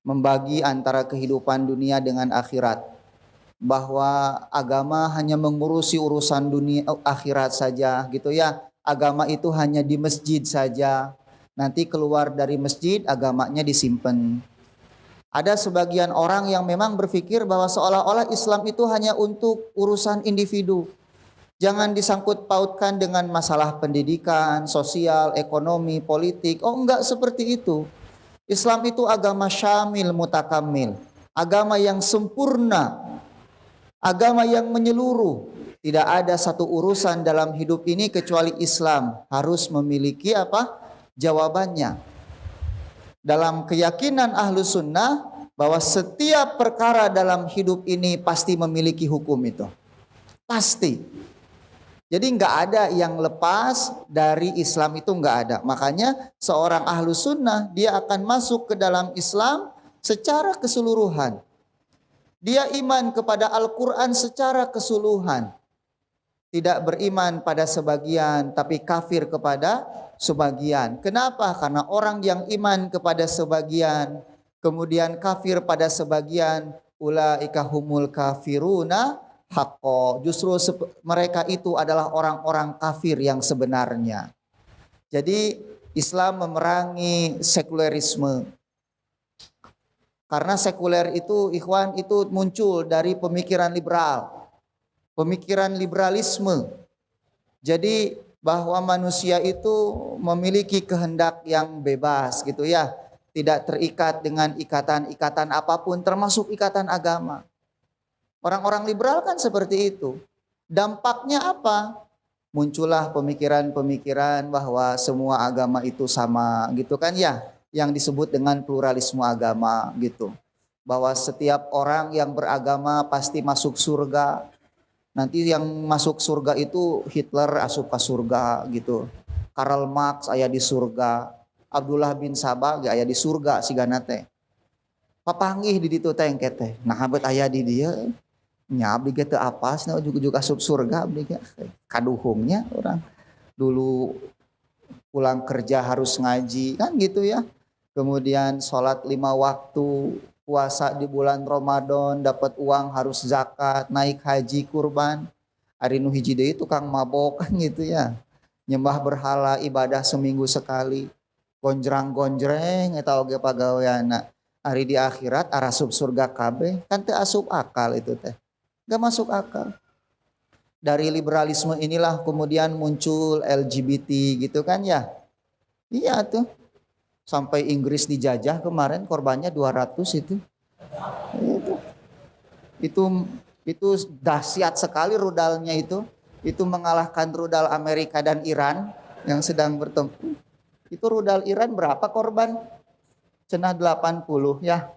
membagi antara kehidupan dunia dengan akhirat, bahwa agama hanya mengurusi urusan dunia akhirat saja gitu ya. Agama itu hanya di masjid saja, nanti keluar dari masjid agamanya disimpan. Ada sebagian orang yang memang berpikir bahwa seolah-olah Islam itu hanya untuk urusan individu. Jangan disangkut pautkan dengan masalah pendidikan, sosial, ekonomi, politik. Oh enggak seperti itu. Islam itu agama syamil mutakamil. Agama yang sempurna. Agama yang menyeluruh. Tidak ada satu urusan dalam hidup ini kecuali Islam harus memiliki apa? Jawabannya. Dalam keyakinan Ahlus Sunnah bahwa setiap perkara dalam hidup ini pasti memiliki hukum itu. Pasti. Jadi nggak ada yang lepas dari Islam, itu nggak ada. Makanya seorang Ahlus Sunnah dia akan masuk ke dalam Islam secara keseluruhan. Dia iman kepada Al-Quran secara keseluruhan. Tidak beriman pada sebagian, tapi kafir kepada sebagian. Kenapa? Karena orang yang iman kepada sebagian, kemudian kafir pada sebagian, ulaika humul kafiruna haqqo. Justru mereka itu adalah orang-orang kafir yang sebenarnya. Jadi Islam memerangi sekulerisme. Karena sekuler itu, ikhwan, itu muncul dari pemikiran liberal. Pemikiran liberalisme. Jadi bahwa manusia itu memiliki kehendak yang bebas gitu ya. Tidak terikat dengan ikatan-ikatan apapun termasuk ikatan agama. Orang-orang liberal kan seperti itu. Dampaknya apa? Muncullah pemikiran-pemikiran bahwa semua agama itu sama gitu kan ya. Yang disebut dengan pluralisme agama gitu. Bahwa setiap orang yang beragama pasti masuk surga. Nanti yang masuk surga itu Hitler asup ke surga gitu. Karl Marx aya di surga. Abdullah bin Sabah aya di surga sigana teh. Papanggih di ditu teh engke teh. Nah habet aya di dia nya abdi ge teu apasna ujug-ujug asup surga abdi ge. Kaduhungnya orang. Dulu pulang kerja harus ngaji kan gitu ya. Kemudian sholat 5 waktu, puasa di bulan Ramadan, dapat uang harus zakat, naik haji, kurban. Ari nu hiji deui tukang mabok kan gitu ya. Nyembah berhala, ibadah seminggu sekali. Gonjrang-gonjreng eta oge pagaweana. Ari di akhirat arasup surga kabeh, kan teu asup akal itu teh. Gak masuk akal. Dari liberalisme inilah kemudian muncul LGBT gitu kan ya. Iya tuh. Sampai Inggris dijajah kemarin korbannya 200 itu. Itu dahsyat sekali rudalnya itu. Itu mengalahkan rudal Amerika dan Iran yang sedang bertempur. Itu rudal Iran berapa korban? Cenah 80 ya.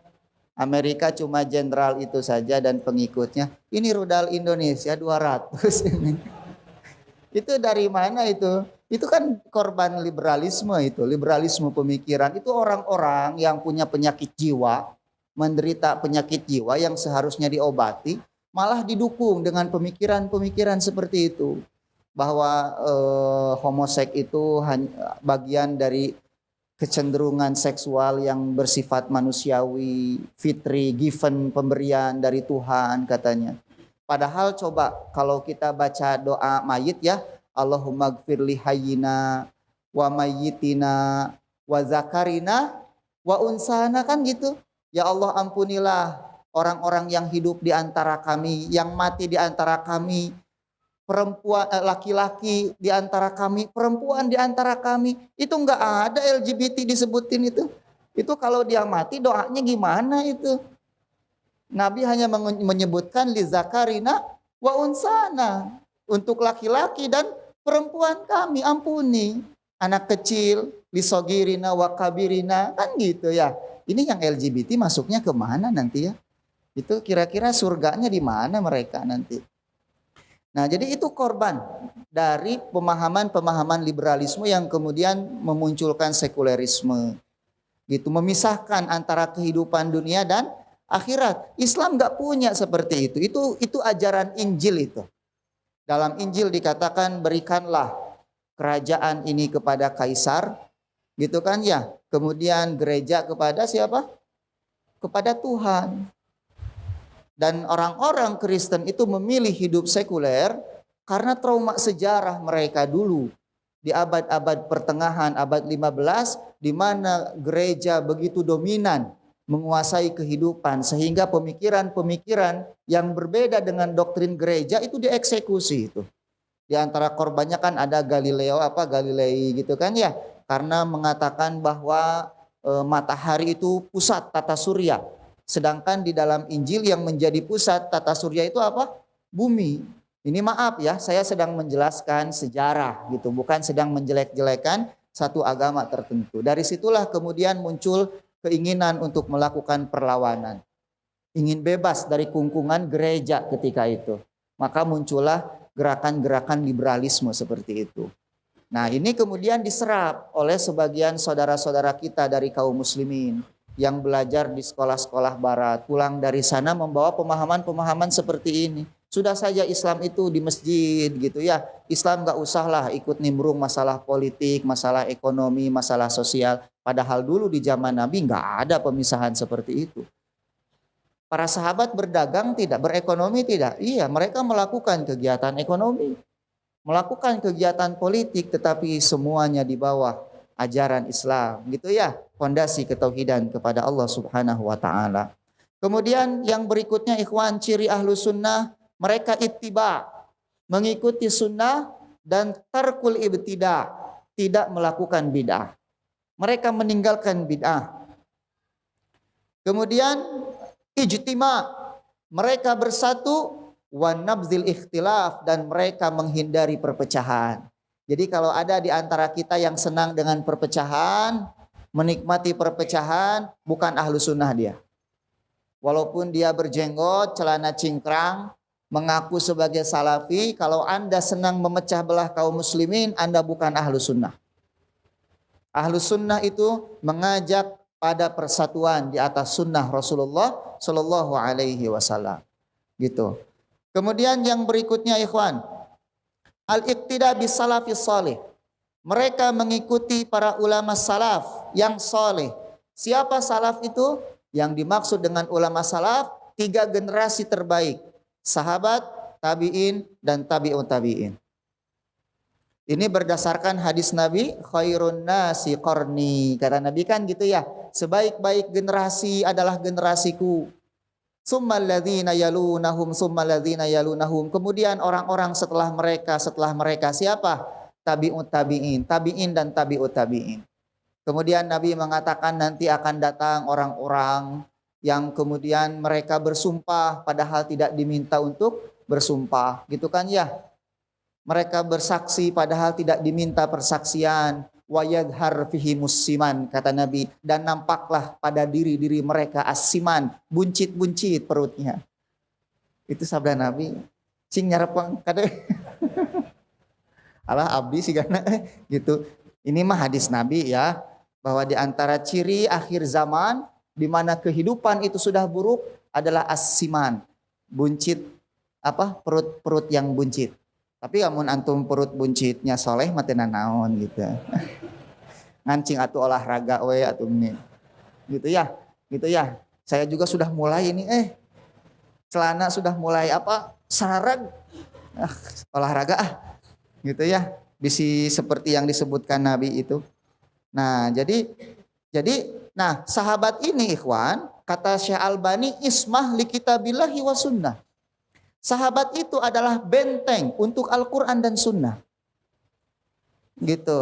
Amerika cuma jenderal itu saja dan pengikutnya. Ini rudal Indonesia 200 ini. Itu dari mana itu? Itu kan korban liberalisme itu, liberalisme pemikiran. Itu orang-orang yang punya penyakit jiwa, menderita penyakit jiwa yang seharusnya diobati, malah didukung dengan pemikiran-pemikiran seperti itu. Bahwa homoseks itu hanya bagian dari kecenderungan seksual yang bersifat manusiawi, fitri, given, pemberian dari Tuhan katanya. Padahal coba kalau kita baca doa mayit ya, Allahumma gfir li hayyina wa mayyitina wa zakarina wa unsana kan gitu. Ya Allah ampunilah orang-orang yang hidup di antara kami, yang mati di antara kami, perempuan laki-laki di antara kami, perempuan di antara kami. Itu enggak ada LGBT disebutin itu. Itu kalau dia mati doanya gimana itu? Nabi hanya menyebutkan li zakarina wa unsana, untuk laki-laki dan perempuan kami, ampuni. Anak kecil, lisogirina wa kabirina, kan gitu ya. Ini yang LGBT masuknya kemana nanti ya? Itu kira-kira surganya di mana mereka nanti? Nah jadi itu korban dari pemahaman-pemahaman liberalisme yang kemudian memunculkan sekulerisme. Gitu, memisahkan antara kehidupan dunia dan akhirat. Islam nggak punya seperti itu. Itu ajaran Injil itu. Dalam Injil dikatakan berikanlah kerajaan ini kepada kaisar, gitu kan ya. Kemudian gereja kepada siapa? Kepada Tuhan. Dan orang-orang Kristen itu memilih hidup sekuler karena trauma sejarah mereka dulu. Di abad-abad pertengahan, abad 15, di mana gereja begitu dominan menguasai kehidupan sehingga pemikiran-pemikiran yang berbeda dengan doktrin gereja itu dieksekusi itu. Di antara korbannya kan ada Galilei gitu kan ya, karena mengatakan bahwa matahari itu pusat tata surya, sedangkan di dalam Injil yang menjadi pusat tata surya itu apa? Bumi. Ini maaf ya, saya sedang menjelaskan sejarah gitu, bukan sedang menjelek-jelekan satu agama tertentu. Dari situlah kemudian muncul keinginan untuk melakukan perlawanan. Ingin bebas dari kungkungan gereja ketika itu. Maka muncullah gerakan-gerakan liberalisme seperti itu. Nah ini kemudian diserap oleh sebagian saudara-saudara kita dari kaum muslimin. yang belajar di sekolah-sekolah barat, pulang dari sana membawa pemahaman-pemahaman seperti ini. Sudah saja Islam itu di masjid gitu ya. Islam nggak usahlah ikut nimbrung masalah politik, masalah ekonomi, masalah sosial. Padahal dulu di zaman Nabi nggak ada pemisahan seperti itu. Para sahabat berdagang tidak, berekonomi tidak. Iya, mereka melakukan kegiatan ekonomi, melakukan kegiatan politik, tetapi semuanya di bawah ajaran Islam, gitu ya. Fondasi ketauhidan kepada Allah Subhanahu wa taala. Kemudian yang berikutnya ikhwan, ciri ahlu sunnah, mereka ittiba, mengikuti sunnah dan tarkul ibtida, tidak melakukan bid'ah. Mereka meninggalkan bid'ah. Kemudian ijtima, mereka bersatu, wan nabzil ikhtilaf, dan mereka menghindari perpecahan. Jadi kalau ada di antara kita yang senang dengan perpecahan, menikmati perpecahan, bukan ahlu sunnah dia. Walaupun dia berjenggot, celana cingkrang, mengaku sebagai salafi, kalau Anda senang memecah belah kaum muslimin, Anda bukan ahlu sunnah. Ahlu sunnah itu mengajak pada persatuan di atas sunnah Rasulullah Shallallahu Alaihi Wasallam. Gitu. Kemudian yang berikutnya ikhwan, al-iqtida bis salafis salih. Mereka mengikuti para ulama salaf yang soleh. Siapa salaf itu? Yang dimaksud dengan ulama salaf, 3 generasi terbaik. Sahabat, tabi'in, dan tabi'ut tabi'in. Ini berdasarkan hadis Nabi, khairun nasi qarni. Kata Nabi kan gitu ya, sebaik-baik generasi adalah generasiku. Summal ladzina yalunahum, summal ladzina yalunahum. Kemudian orang-orang setelah mereka siapa? Tabi'ut tabi'in, tabi'in dan tabi'ut tabi'in. Kemudian Nabi mengatakan nanti akan datang orang-orang yang kemudian mereka bersumpah padahal tidak diminta untuk bersumpah, gitu kan ya? Mereka bersaksi padahal tidak diminta persaksian. Wa yadhar fihi musiman, kata Nabi, dan nampaklah pada diri-diri mereka asiman, buncit-buncit perutnya. Itu sabda Nabi. Sing nyarepang kada. Alah abdi sih karena gitu. Ini mah hadis Nabi ya, bahwa di antara ciri akhir zaman di mana kehidupan itu sudah buruk adalah asiman, buncit, perut-perut yang buncit. Tapi amun antum perut buncitnya soleh mah teu naon gitu. Ngancing atuh olahraga we atuh ini. Gitu ya. Gitu ya. Saya juga sudah mulai ini celana sudah mulai sararag. Olahraga gitu ya. Bisi seperti yang disebutkan Nabi itu. Nah, jadi sahabat ini ikhwan, kata Syekh Albani, ismah li kitabillahi wa sunnah. Sahabat itu adalah benteng untuk Al-Quran dan Sunnah. Gitu.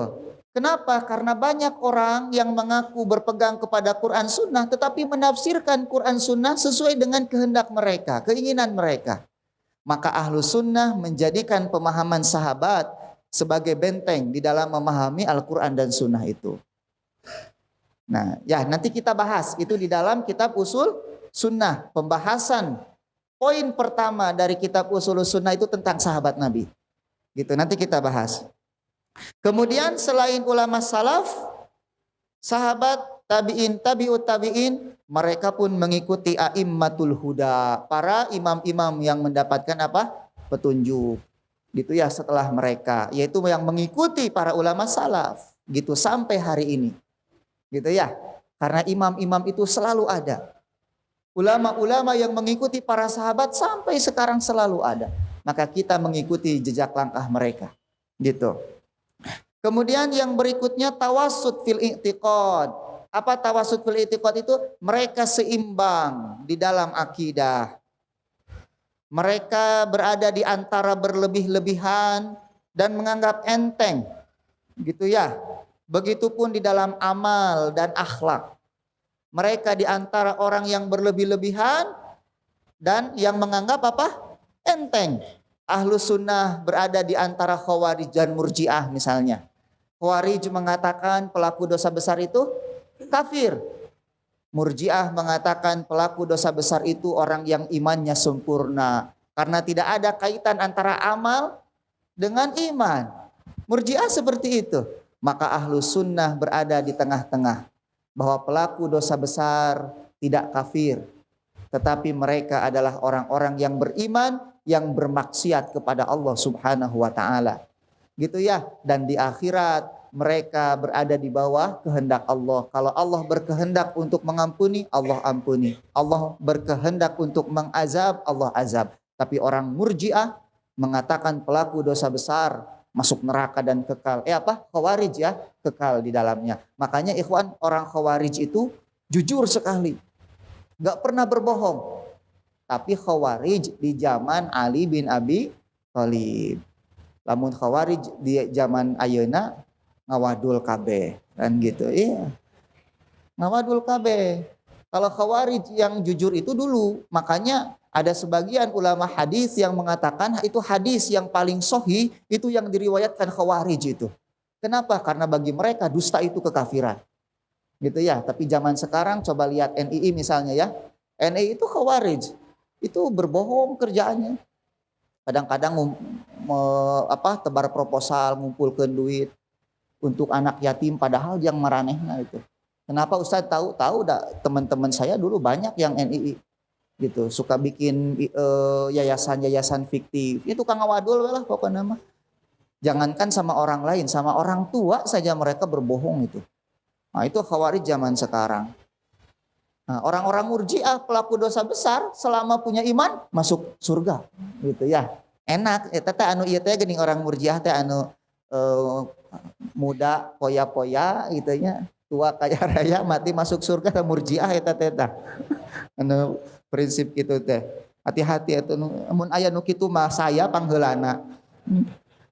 Kenapa? Karena banyak orang yang mengaku berpegang kepada Quran Sunnah, tetapi menafsirkan Quran Sunnah sesuai dengan kehendak mereka, keinginan mereka. Maka ahlu sunnah menjadikan pemahaman sahabat sebagai benteng di dalam memahami Al-Quran dan Sunnah itu. Nah, ya nanti kita bahas itu di dalam kitab Usul Sunnah, pembahasan. Poin pertama dari kitab Usul Sunnah itu tentang sahabat Nabi. Gitu, nanti kita bahas. Kemudian selain ulama salaf, sahabat, tabi'in, tabi'ut tabi'in, mereka pun mengikuti a'immatul huda, para imam-imam yang mendapatkan petunjuk. Gitu ya setelah mereka, yaitu yang mengikuti para ulama salaf. Gitu sampai hari ini. Gitu ya. Karena imam-imam itu selalu ada. Ulama-ulama yang mengikuti para sahabat sampai sekarang selalu ada. Maka kita mengikuti jejak langkah mereka. Gitu. Kemudian yang berikutnya tawassut fil i'tiqad. Apa tawassut fil i'tiqad itu? Mereka seimbang di dalam akidah. Mereka berada di antara berlebih-lebihan dan menganggap enteng. Gitu ya. Begitupun di dalam amal dan akhlak. Mereka di antara orang yang berlebih-lebihan dan yang menganggap enteng. Ahlu sunnah berada di antara khawarij dan murjiah misalnya. Khawarij mengatakan pelaku dosa besar itu kafir. Murjiah mengatakan pelaku dosa besar itu orang yang imannya sempurna. Karena tidak ada kaitan antara amal dengan iman. Murjiah seperti itu. Maka ahlu sunnah berada di tengah-tengah. bahwa pelaku dosa besar tidak kafir, tetapi mereka adalah orang-orang yang beriman, yang bermaksiat kepada Allah Subhanahu wa taala. Gitu ya. Dan di akhirat mereka berada di bawah kehendak Allah. Kalau Allah berkehendak untuk mengampuni, Allah ampuni. Allah berkehendak untuk mengazab, Allah azab. Tapi orang Murji'ah mengatakan pelaku dosa besar masuk neraka dan kekal. Khawarij ya, kekal di dalamnya. Makanya ikhwan, orang Khawarij itu jujur sekali, gak pernah berbohong. Tapi Khawarij di zaman Ali bin Abi Thalib. Lamun Khawarij di zaman ayeuna ngawadul kabeh kan gitu. Iya, ngawadul kabeh. Kalau Khawarij yang jujur itu dulu, makanya ada sebagian ulama hadis yang mengatakan itu hadis yang paling sahih itu yang diriwayatkan Khawarij itu. Kenapa? Karena bagi mereka dusta itu kekafiran. Gitu ya. Tapi zaman sekarang coba lihat NII misalnya ya. NII itu Khawarij. Itu berbohong kerjaannya. Kadang-kadang tebar proposal, ngumpulkan duit untuk anak yatim, padahal yang maranehna itu. Kenapa Ustaz tahu teman-teman saya dulu banyak yang NII gitu, suka bikin yayasan-yayasan fiktif. Itu Kang Awadul lah pokoknya mah. Jangankan sama orang lain, sama orang tua saja mereka berbohong itu. Nah, itu Khawarij zaman sekarang. Nah, orang-orang Murji'ah pelaku dosa besar selama punya iman masuk surga gitu ya. Enak teh anu ieu teh geuning orang Murji'ah teh anu muda poya-poya gitu nya, tua kaya raya mati masuk surga Murji'ah eta teh tah. Anu prinsip kitu teh. Hati-hati atuh mun aya nu kitu mah saya pangheulana.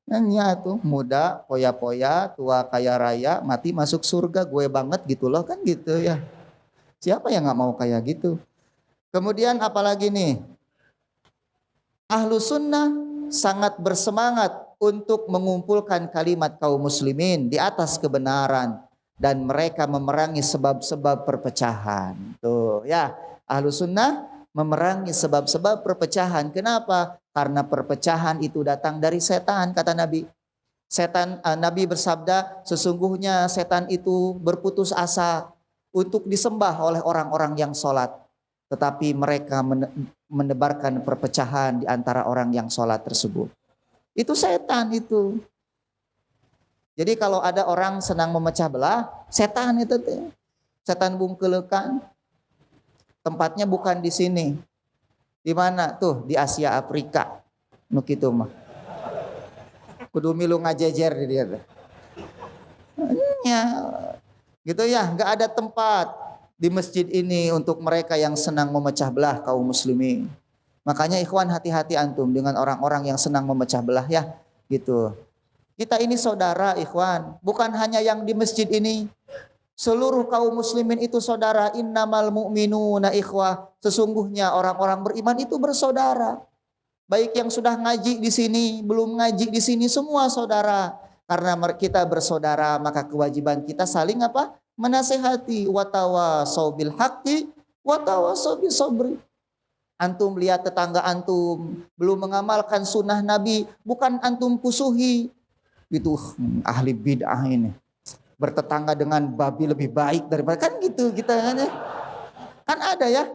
Nya tuh muda poya-poya, tua kaya raya, mati masuk surga, gue banget gitu loh kan gitu ya. Siapa yang nggak mau kayak gitu? Kemudian apalagi nih? Ahlu sunnah sangat bersemangat untuk mengumpulkan kalimat kaum muslimin di atas kebenaran. Dan mereka memerangi sebab-sebab perpecahan. Tuh ya, ahlu sunnah memerangi sebab-sebab perpecahan. Kenapa? Karena perpecahan itu datang dari setan, kata Nabi. Nabi bersabda, sesungguhnya setan itu berputus asa untuk disembah oleh orang-orang yang sholat. Tetapi mereka menebarkan perpecahan di antara orang yang sholat tersebut. Itu setan itu. Jadi kalau ada orang senang memecah belah, setan itu tuh. Setan bungkelekan. Tempatnya bukan di sini. Di mana tuh? Di Asia Afrika. Nu kitu mah. Kudu milu ngajejer di dia. Ya. Gitu ya, nggak ada tempat di masjid ini untuk mereka yang senang memecah belah kaum muslimin. Makanya ikhwan, hati-hati antum dengan orang-orang yang senang memecah belah ya, gitu. Kita ini saudara ikhwan, bukan hanya yang di masjid ini. Seluruh kaum muslimin itu saudara. Innamal mu'minuna ikhwah. Sesungguhnya orang-orang beriman itu bersaudara. Baik yang sudah ngaji di sini, belum ngaji di sini, semua saudara. Karena kita bersaudara, maka kewajiban kita saling apa? Menasehati. Watawasau bil haqqi, watawasau bis sabri. Antum lihat tetangga antum belum mengamalkan sunnah Nabi, bukan antum pusuhi. Itu ahli bid'ah ini. Bertetangga dengan babi lebih baik daripada, kan gitu kita kan ada ya.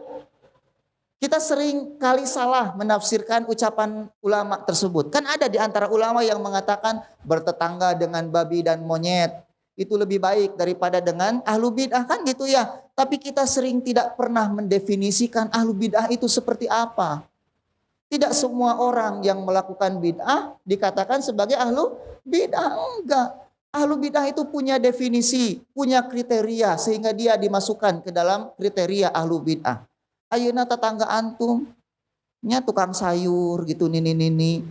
Kita sering kali salah menafsirkan ucapan ulama tersebut. Kan ada di antara ulama yang mengatakan bertetangga dengan babi dan monyet itu lebih baik daripada dengan ahlu bid'ah, kan gitu ya. Tapi kita sering tidak pernah mendefinisikan ahlu bid'ah itu seperti apa. Tidak semua orang yang melakukan bid'ah dikatakan sebagai ahlu bid'ah, enggak. Ahlu bid'ah itu punya definisi, punya kriteria sehingga dia dimasukkan ke dalam kriteria ahlu bid'ah. Ayeuna tetangga antum nya tukang sayur gitu nini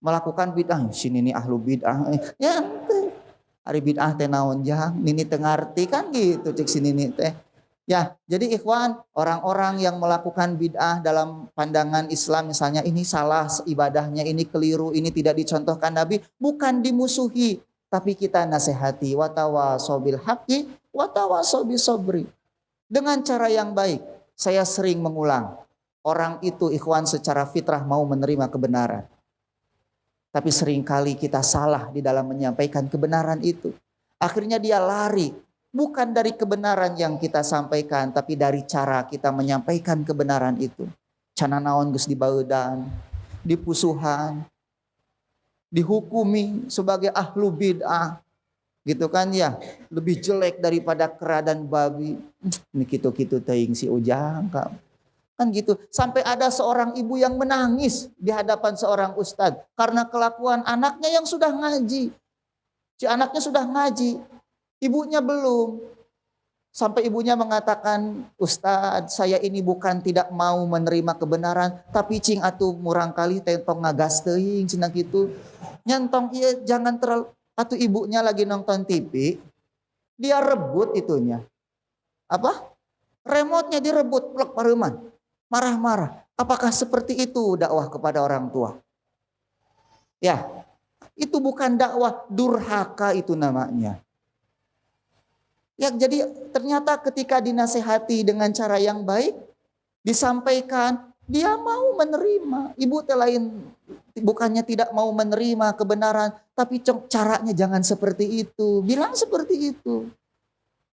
melakukan bid'ah, si nini ahlu bid'ah. Ya hari bid'ah teh naon jang, nini teu ngarti kan gitu cek si nini teh. Ya, jadi ikhwan, orang-orang yang melakukan bid'ah dalam pandangan Islam misalnya ini salah ibadahnya, ini keliru, ini tidak dicontohkan Nabi, bukan dimusuhi, tapi kita nasihati. Watawasau bil haqqi, watawasau bis sabri. Dengan cara yang baik. Saya sering mengulang, orang itu ikhwan secara fitrah mau menerima kebenaran. Tapi seringkali kita salah di dalam menyampaikan kebenaran itu. Akhirnya dia lari Bukan dari kebenaran yang kita sampaikan, tapi dari cara kita menyampaikan kebenaran itu. Cana naon geus dibaudan, dipusuhan, dihukumi sebagai ahlu bid'ah. Gitu kan ya, lebih jelek daripada kera dan babi. Ini gitu-gitu teuing si Ujang kan gitu. Sampai ada seorang ibu yang menangis di hadapan seorang ustadz karena kelakuan anaknya yang sudah ngaji. Si anaknya sudah ngaji, ibunya belum. Sampai ibunya mengatakan, Ustadz, saya ini bukan tidak mau menerima kebenaran, tapi cing atuh murang kali tentong ngagas teuing cenah kitu. Nyantong ieu jangan terlalu. Atau ibunya lagi nonton TV, dia rebut itunya. Apa? Remote-nya direbut, plek pareman. Marah-marah. Apakah seperti itu dakwah kepada orang tua? Ya, itu bukan dakwah, durhaka itu namanya. Ya, jadi ternyata ketika dinasehati dengan cara yang baik, disampaikan, dia mau menerima. Ibu lain bukannya tidak mau menerima kebenaran, tapi caranya jangan seperti itu. Bilang seperti itu.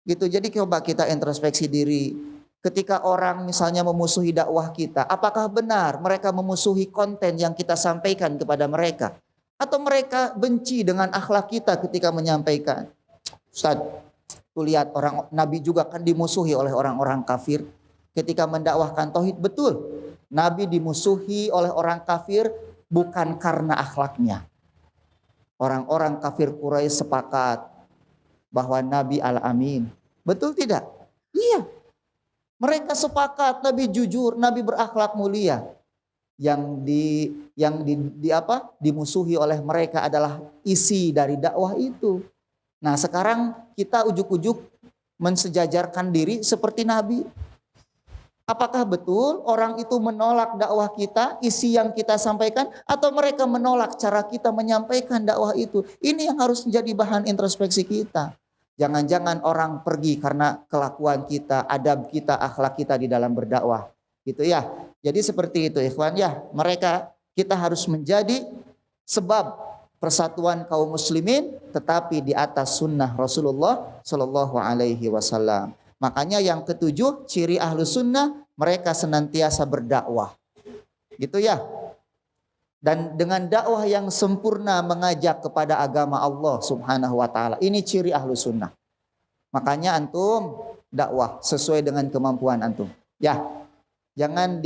Gitu. Jadi coba kita introspeksi diri. Ketika orang misalnya memusuhi dakwah kita, apakah benar mereka memusuhi konten yang kita sampaikan kepada mereka? Atau mereka benci dengan akhlak kita ketika menyampaikan? Ustaz, tuh lihat orang Nabi juga kan dimusuhi oleh orang-orang kafir ketika mendakwahkan tauhid. Betul, Nabi dimusuhi oleh orang kafir bukan karena akhlaknya. Orang-orang kafir Quraisy sepakat bahwa Nabi al-Amin. Betul tidak? Iya. Mereka sepakat Nabi jujur, Nabi berakhlak mulia. Yang dimusuhi oleh mereka adalah isi dari dakwah itu. Nah, sekarang kita ujuk-ujuk mensejajarkan diri seperti Nabi. Apakah betul orang itu menolak dakwah kita, isi yang kita sampaikan, atau mereka menolak cara kita menyampaikan dakwah itu? Ini yang harus menjadi bahan introspeksi kita. Jangan-jangan orang pergi karena kelakuan kita, adab kita, akhlak kita di dalam berdakwah. Gitu ya. Jadi seperti itu ikhwan ya. Kita harus menjadi sebab persatuan kaum muslimin, tetapi di atas sunnah Rasulullah Shallallahu Alaihi Wasallam. Makanya yang ketujuh, ciri ahlu sunnah, mereka senantiasa berdakwah. Gitu ya. Dan dengan dakwah yang sempurna mengajak kepada agama Allah Subhanahu wa taala. Ini ciri ahlu sunnah. Makanya antum dakwah sesuai dengan kemampuan antum. Ya. Jangan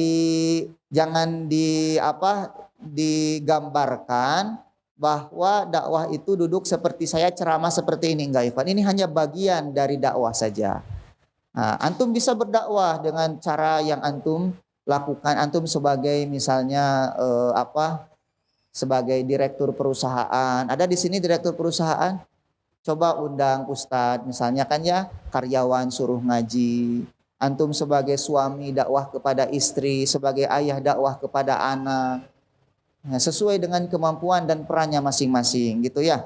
digambarkan bahwa dakwah itu duduk seperti saya ceramah seperti ini, enggak Ikhwan. Ini hanya bagian dari dakwah saja. Nah, antum bisa berdakwah dengan cara yang antum lakukan. Antum sebagai misalnya sebagai direktur perusahaan. Ada di sini direktur perusahaan. Coba undang ustadz misalnya kan ya, karyawan suruh ngaji. Antum sebagai suami dakwah kepada istri, sebagai ayah dakwah kepada anak. Nah, sesuai dengan kemampuan dan perannya masing-masing gitu ya.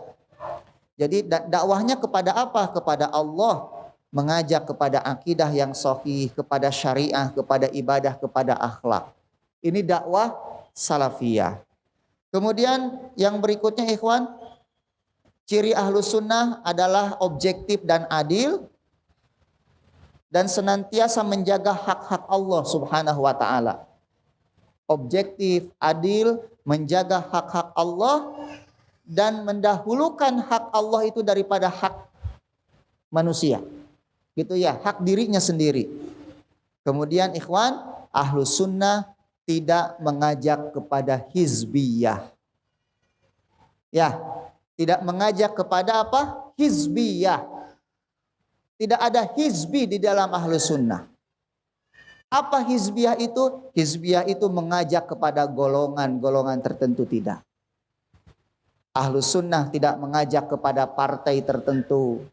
Jadi dakwahnya kepada apa? Kepada Allah. Mengajak kepada akidah yang sahih, kepada syariah, kepada ibadah, kepada akhlak. Ini dakwah salafiyah. Kemudian yang berikutnya ikhwan, ciri ahlus sunnah adalah objektif dan adil dan senantiasa menjaga hak-hak Allah Subhanahu wa taala. Objektif, adil, menjaga hak-hak Allah dan mendahulukan hak Allah itu daripada hak manusia. Gitu ya, hak dirinya sendiri. Kemudian ikhwan, ahlus sunnah tidak mengajak kepada hizbiyah. Ya, tidak mengajak kepada apa? Hizbiyah. Tidak ada hizbi di dalam ahlus sunnah. Apa hizbiyah itu? Hizbiyah itu mengajak kepada golongan-golongan tertentu, tidak. Ahlus sunnah tidak mengajak kepada partai tertentu.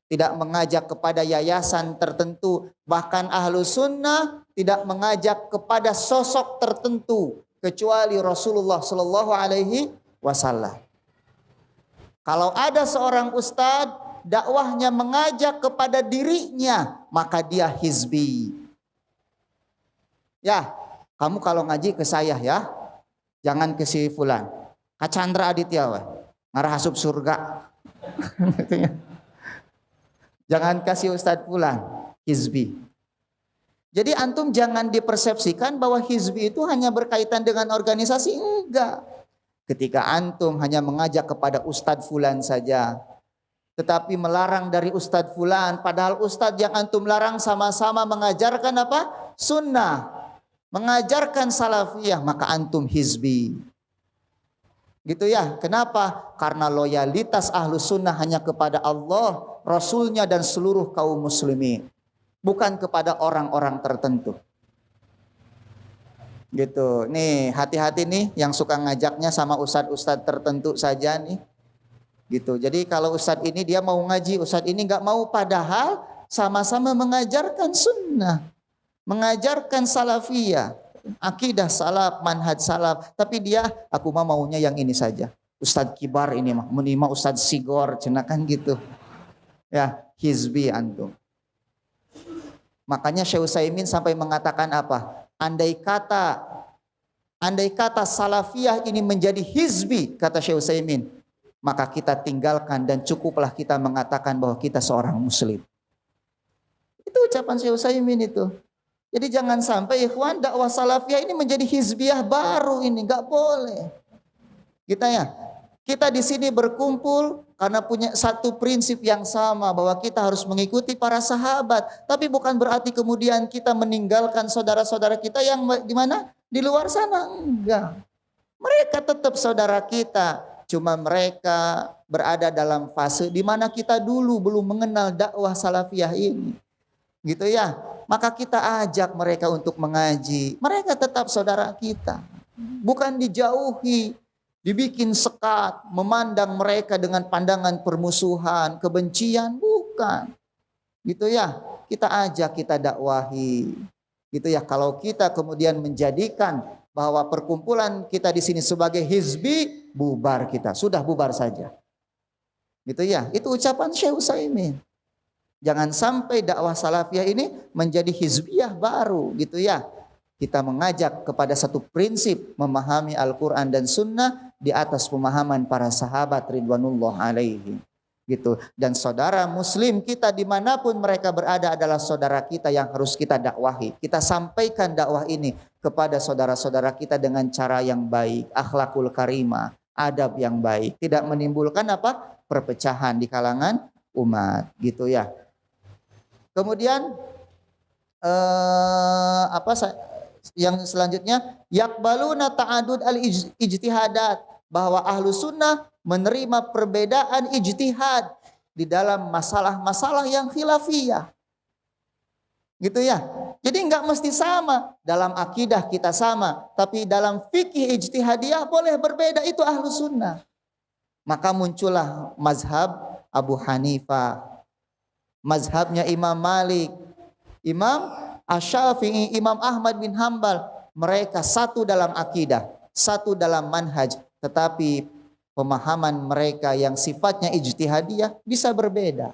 Tidak mengajak kepada yayasan tertentu. Bahkan ahlus sunnah tidak mengajak kepada sosok tertentu. Kecuali Rasulullah Sallallahu Alaihi Wasallam. Kalau ada seorang ustadz, dakwahnya mengajak kepada dirinya, maka dia hizbi. Ya, kamu kalau ngaji ke saya ya. Jangan ke si fulan. Ka Chandra Aditya, ngarah asup surga. Jangan kasih Ustadz Fulan, hizbi. Jadi antum jangan dipersepsikan bahwa hizbi itu hanya berkaitan dengan organisasi, enggak. Ketika antum hanya mengajak kepada Ustadz Fulan saja, tetapi melarang dari Ustadz Fulan, padahal Ustadz yang antum larang sama-sama mengajarkan apa? Sunnah, mengajarkan salafiyah, maka antum hizbi. Gitu ya. Kenapa? Karena loyalitas ahlu sunnah hanya kepada Allah, Rasulnya dan seluruh kaum muslimin, bukan kepada orang-orang tertentu. Gitu. Nih, hati-hati nih yang suka ngajaknya sama ustadz-ustadz tertentu saja nih. Gitu. Jadi kalau ustadz ini dia mau ngaji, ustadz ini nggak mau, padahal sama-sama mengajarkan sunnah, mengajarkan salafiyah, akidah salaf, manhaj salaf. Tapi dia, aku maunya yang ini saja. Ustadz kibar ini mah, menimah ustadz sigor, cenakan gitu. Ya, hizbi antum. Makanya Syekh Utsaimin sampai mengatakan apa? Andai kata salafiyah ini menjadi hizbi, kata Syekh Utsaimin, maka kita tinggalkan dan cukuplah kita mengatakan bahwa kita seorang muslim. Itu ucapan Syekh Utsaimin itu. Jadi jangan sampai ikhwan dakwah salafiyah ini menjadi hizbiyah baru, ini enggak boleh. Kita di sini berkumpul karena punya satu prinsip yang sama, bahwa kita harus mengikuti para sahabat. Tapi bukan berarti kemudian kita meninggalkan saudara-saudara kita yang di mana? Di luar sana, enggak. Mereka tetap saudara kita. Cuma mereka berada dalam fase di mana kita dulu belum mengenal dakwah salafiyah ini. Gitu ya. Maka kita ajak mereka untuk mengaji. Mereka tetap saudara kita. Bukan dijauhi, dibikin sekat, memandang mereka dengan pandangan permusuhan, kebencian, bukan. Gitu ya. Kita ajak, kita dakwahi. Gitu ya. Kalau kita kemudian menjadikan bahwa perkumpulan kita di sini sebagai hizbi, bubar kita, sudah bubar saja. Gitu ya, itu ucapan Syekh Utsaimin. Jangan sampai dakwah salafiyah ini menjadi hizbiyah baru, gitu ya. Kita mengajak kepada satu prinsip, memahami Al-Quran dan Sunnah di atas pemahaman para sahabat ridwanullah alaihi. Gitu. Dan saudara muslim kita dimanapun mereka berada adalah saudara kita yang harus kita dakwahi. Kita sampaikan dakwah ini kepada saudara-saudara kita dengan cara yang baik, akhlakul karimah, adab yang baik, tidak menimbulkan apa? Perpecahan di kalangan umat, gitu ya. Kemudian yang selanjutnya, yakbaluna ta'adud al-ijtihadat, bahwa ahlu sunnah menerima perbedaan ijtihad di dalam masalah-masalah yang khilafiyah. Gitu ya. Jadi enggak mesti sama. Dalam akidah kita sama, tapi dalam fikih ijtihadiyah boleh berbeda, itu ahlu sunnah. Maka muncullah mazhab Abu Hanifah, mazhabnya Imam Malik, Imam Asy-Syafi'i, Imam Ahmad bin Hambal. Mereka satu dalam akidah, satu dalam manhaj, tetapi pemahaman mereka yang sifatnya ijtihadiyah bisa berbeda.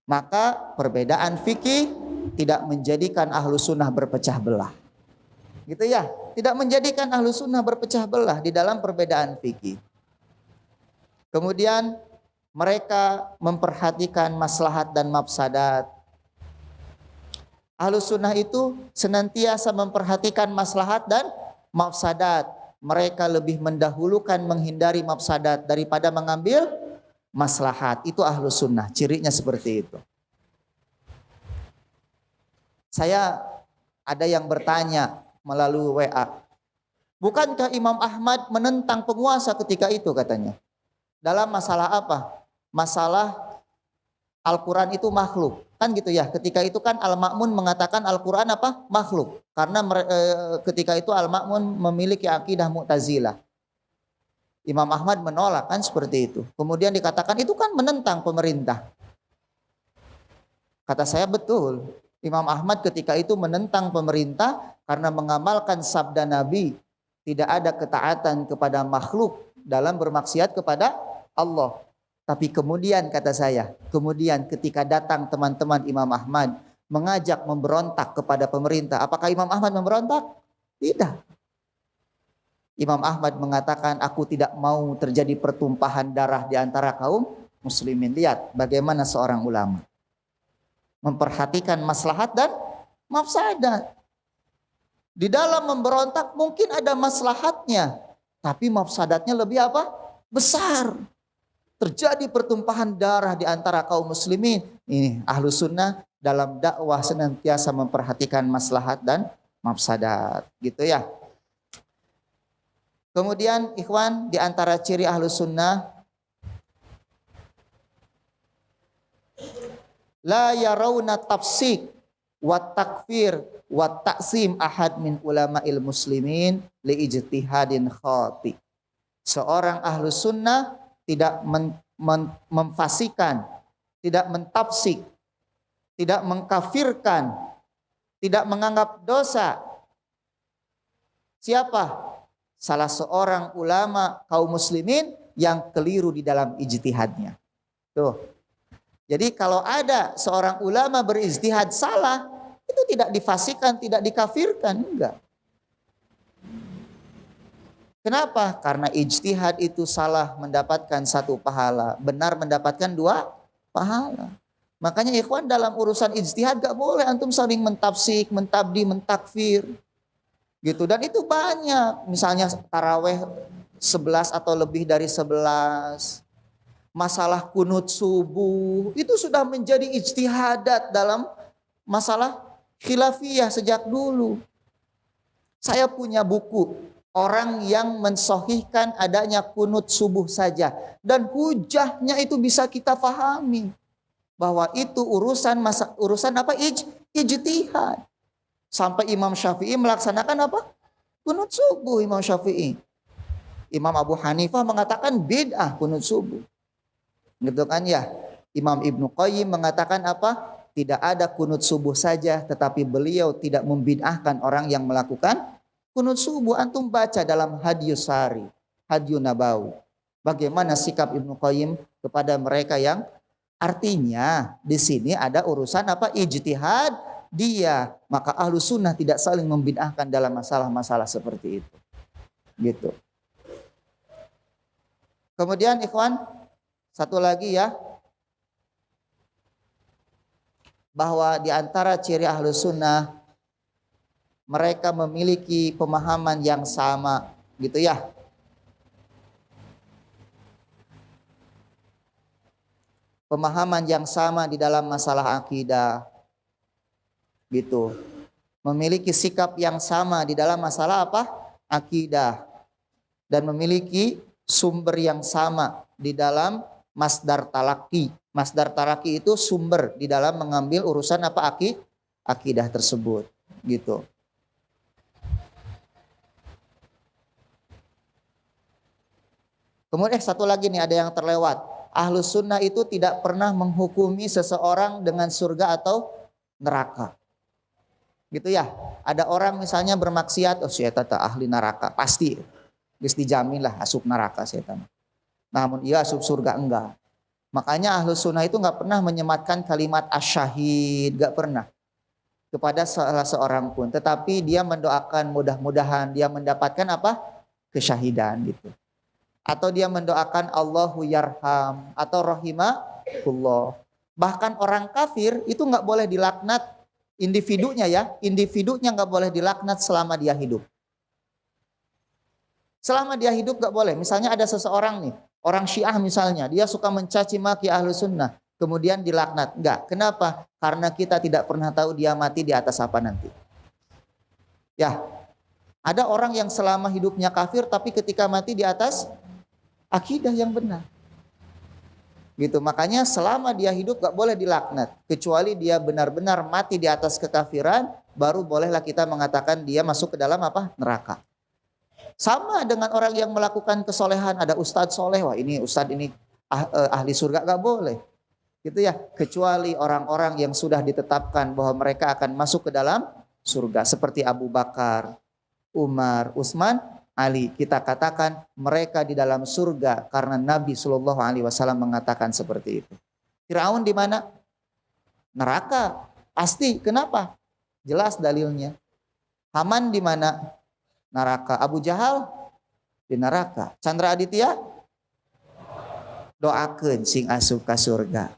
Maka perbedaan fikih tidak menjadikan ahlu sunnah berpecah belah. Gitu ya, tidak menjadikan ahlu sunnah berpecah belah di dalam perbedaan fikih. Kemudian mereka memperhatikan maslahat dan mafsadat. Ahlu sunnah itu senantiasa memperhatikan maslahat dan mafsadat. Mereka lebih mendahulukan menghindari mafsadat daripada mengambil maslahat. Itu ahlu sunnah, cirinya seperti itu. Saya ada yang bertanya melalui WA, bukankah Imam Ahmad menentang penguasa ketika itu, katanya? Dalam masalah apa? Masalah Al-Quran itu makhluk. Kan gitu ya, ketika itu kan Al-Ma'mun mengatakan Al-Quran apa? Makhluk. Karena ketika itu Al-Ma'mun memiliki akidah Mu'tazilah. Imam Ahmad menolak kan seperti itu. Kemudian dikatakan itu kan menentang pemerintah. Kata saya betul. Imam Ahmad ketika itu menentang pemerintah karena mengamalkan sabda Nabi. Tidak ada ketaatan kepada makhluk dalam bermaksiat kepada Allah. Tapi kemudian kata saya, kemudian ketika datang teman-teman Imam Ahmad mengajak memberontak kepada pemerintah, apakah Imam Ahmad memberontak? Tidak. Imam Ahmad mengatakan, aku tidak mau terjadi pertumpahan darah di antara kaum muslimin. Lihat bagaimana seorang ulama memperhatikan maslahat dan mafsadat. Di dalam memberontak mungkin ada maslahatnya, tapi mafsadatnya lebih apa? Besar. Terjadi pertumpahan darah di antara kaum muslimin. Ini ahlu sunnah dalam dakwah senantiasa memperhatikan maslahat dan mafsadat, gitu ya. Kemudian ikhwan, di antara ciri ahlu sunnah, la yarawna tafsik wa takfir wa taksim ahad min ulama'il muslimin li ijtihadin khati. Seorang ahlu sunnah tidak memfasikan, tidak mentafsik, tidak mengkafirkan, tidak menganggap dosa. Siapa? Salah seorang ulama kaum muslimin yang keliru di dalam ijtihadnya. Tuh. Jadi kalau ada seorang ulama berijtihad salah, itu tidak difasikan, tidak dikafirkan, enggak. Kenapa? Karena ijtihad itu salah mendapatkan 1 pahala, benar mendapatkan 2 pahala. Makanya ikhwan, dalam urusan ijtihad gak boleh antum saling mentafsik, mentabdi, mentakfir. Gitu. Dan itu banyak. Misalnya taraweh 11 atau lebih dari 11. Masalah kunut subuh. Itu sudah menjadi ijtihadat dalam masalah khilafiyah sejak dulu. Saya punya buku. Orang yang mensohihkan adanya kunut subuh saja. Dan hujahnya itu bisa kita pahami. Bahwa itu urusan apa? Ijtihad. Sampai Imam Syafi'i melaksanakan apa? Kunut subuh Imam Syafi'i. Imam Abu Hanifah mengatakan bid'ah kunut subuh. Gitu kan ya. Imam Ibnu Qayyim mengatakan apa? Tidak ada kunut subuh saja, tetapi beliau tidak membid'ahkan orang yang melakukan kunut subuh. Antum baca dalam Hadyus Sari, Hadyu Nabawi. Bagaimana sikap Ibnu Qayyim kepada mereka yang artinya di sini ada urusan apa? Ijtihad dia, maka ahlu sunnah tidak saling membid'ahkan dalam masalah-masalah seperti itu. Gitu. Kemudian ikhwan, satu lagi ya, bahwa di antara ciri ahlu sunnah, mereka memiliki pemahaman yang sama, gitu ya. Pemahaman yang sama di dalam masalah akidah. Gitu. Memiliki sikap yang sama di dalam masalah apa? Akidah. Dan memiliki sumber yang sama di dalam masdar talaki. Masdar talaki itu sumber di dalam mengambil urusan apa? Akidah tersebut. Gitu. Kemudian satu lagi nih, ada yang terlewat. Ahlus sunnah itu tidak pernah menghukumi seseorang dengan surga atau neraka. Gitu ya. Ada orang misalnya bermaksiat, oh setan ahli neraka, pasti geus dijamin lah asup neraka setan. Namun ia asup surga enggak. Makanya ahlus sunnah itu enggak pernah menyematkan kalimat asyahid, enggak pernah kepada salah seorang pun. Tetapi dia mendoakan mudah-mudahan dia mendapatkan apa? Kesyahidan gitu. Atau dia mendoakan Allahu yarham atau rahimahullah. Bahkan orang kafir itu enggak boleh dilaknat. Individunya ya, individunya nggak boleh dilaknat selama dia hidup. Selama dia hidup nggak boleh. Misalnya ada seseorang nih, orang Syiah misalnya, dia suka mencaci maki ahlu sunnah, kemudian dilaknat. Enggak, kenapa? Karena kita tidak pernah tahu dia mati di atas apa nanti. Ya, ada orang yang selama hidupnya kafir, tapi ketika mati di atas akidah yang benar. Gitu, makanya selama dia hidup gak boleh dilaknat, kecuali dia benar-benar mati di atas kekafiran, baru bolehlah kita mengatakan dia masuk ke dalam apa? Neraka. Sama dengan orang yang melakukan kesolehan, ada ustadz soleh, wah ini ustadz ini ahli surga, gak boleh. Gitu ya, kecuali orang-orang yang sudah ditetapkan bahwa mereka akan masuk ke dalam surga, seperti Abu Bakar, Umar, Utsman, Ali, kita katakan mereka di dalam surga karena Nabi Shallallahu Alaihi Wasallam mengatakan seperti itu. Firaun di mana? Neraka, pasti. Kenapa? Jelas dalilnya. Haman di mana? Neraka. Abu Jahal di neraka. Chandra Aditya doakeun sing asup ka surga.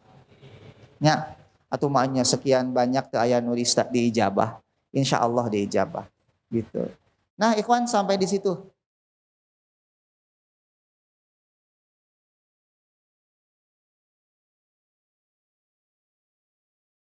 Nya atuh manya sekian banyak teu aya nu diijabah. Insyaallah diijabah gitu. Nah, ikhwan sampai di situ.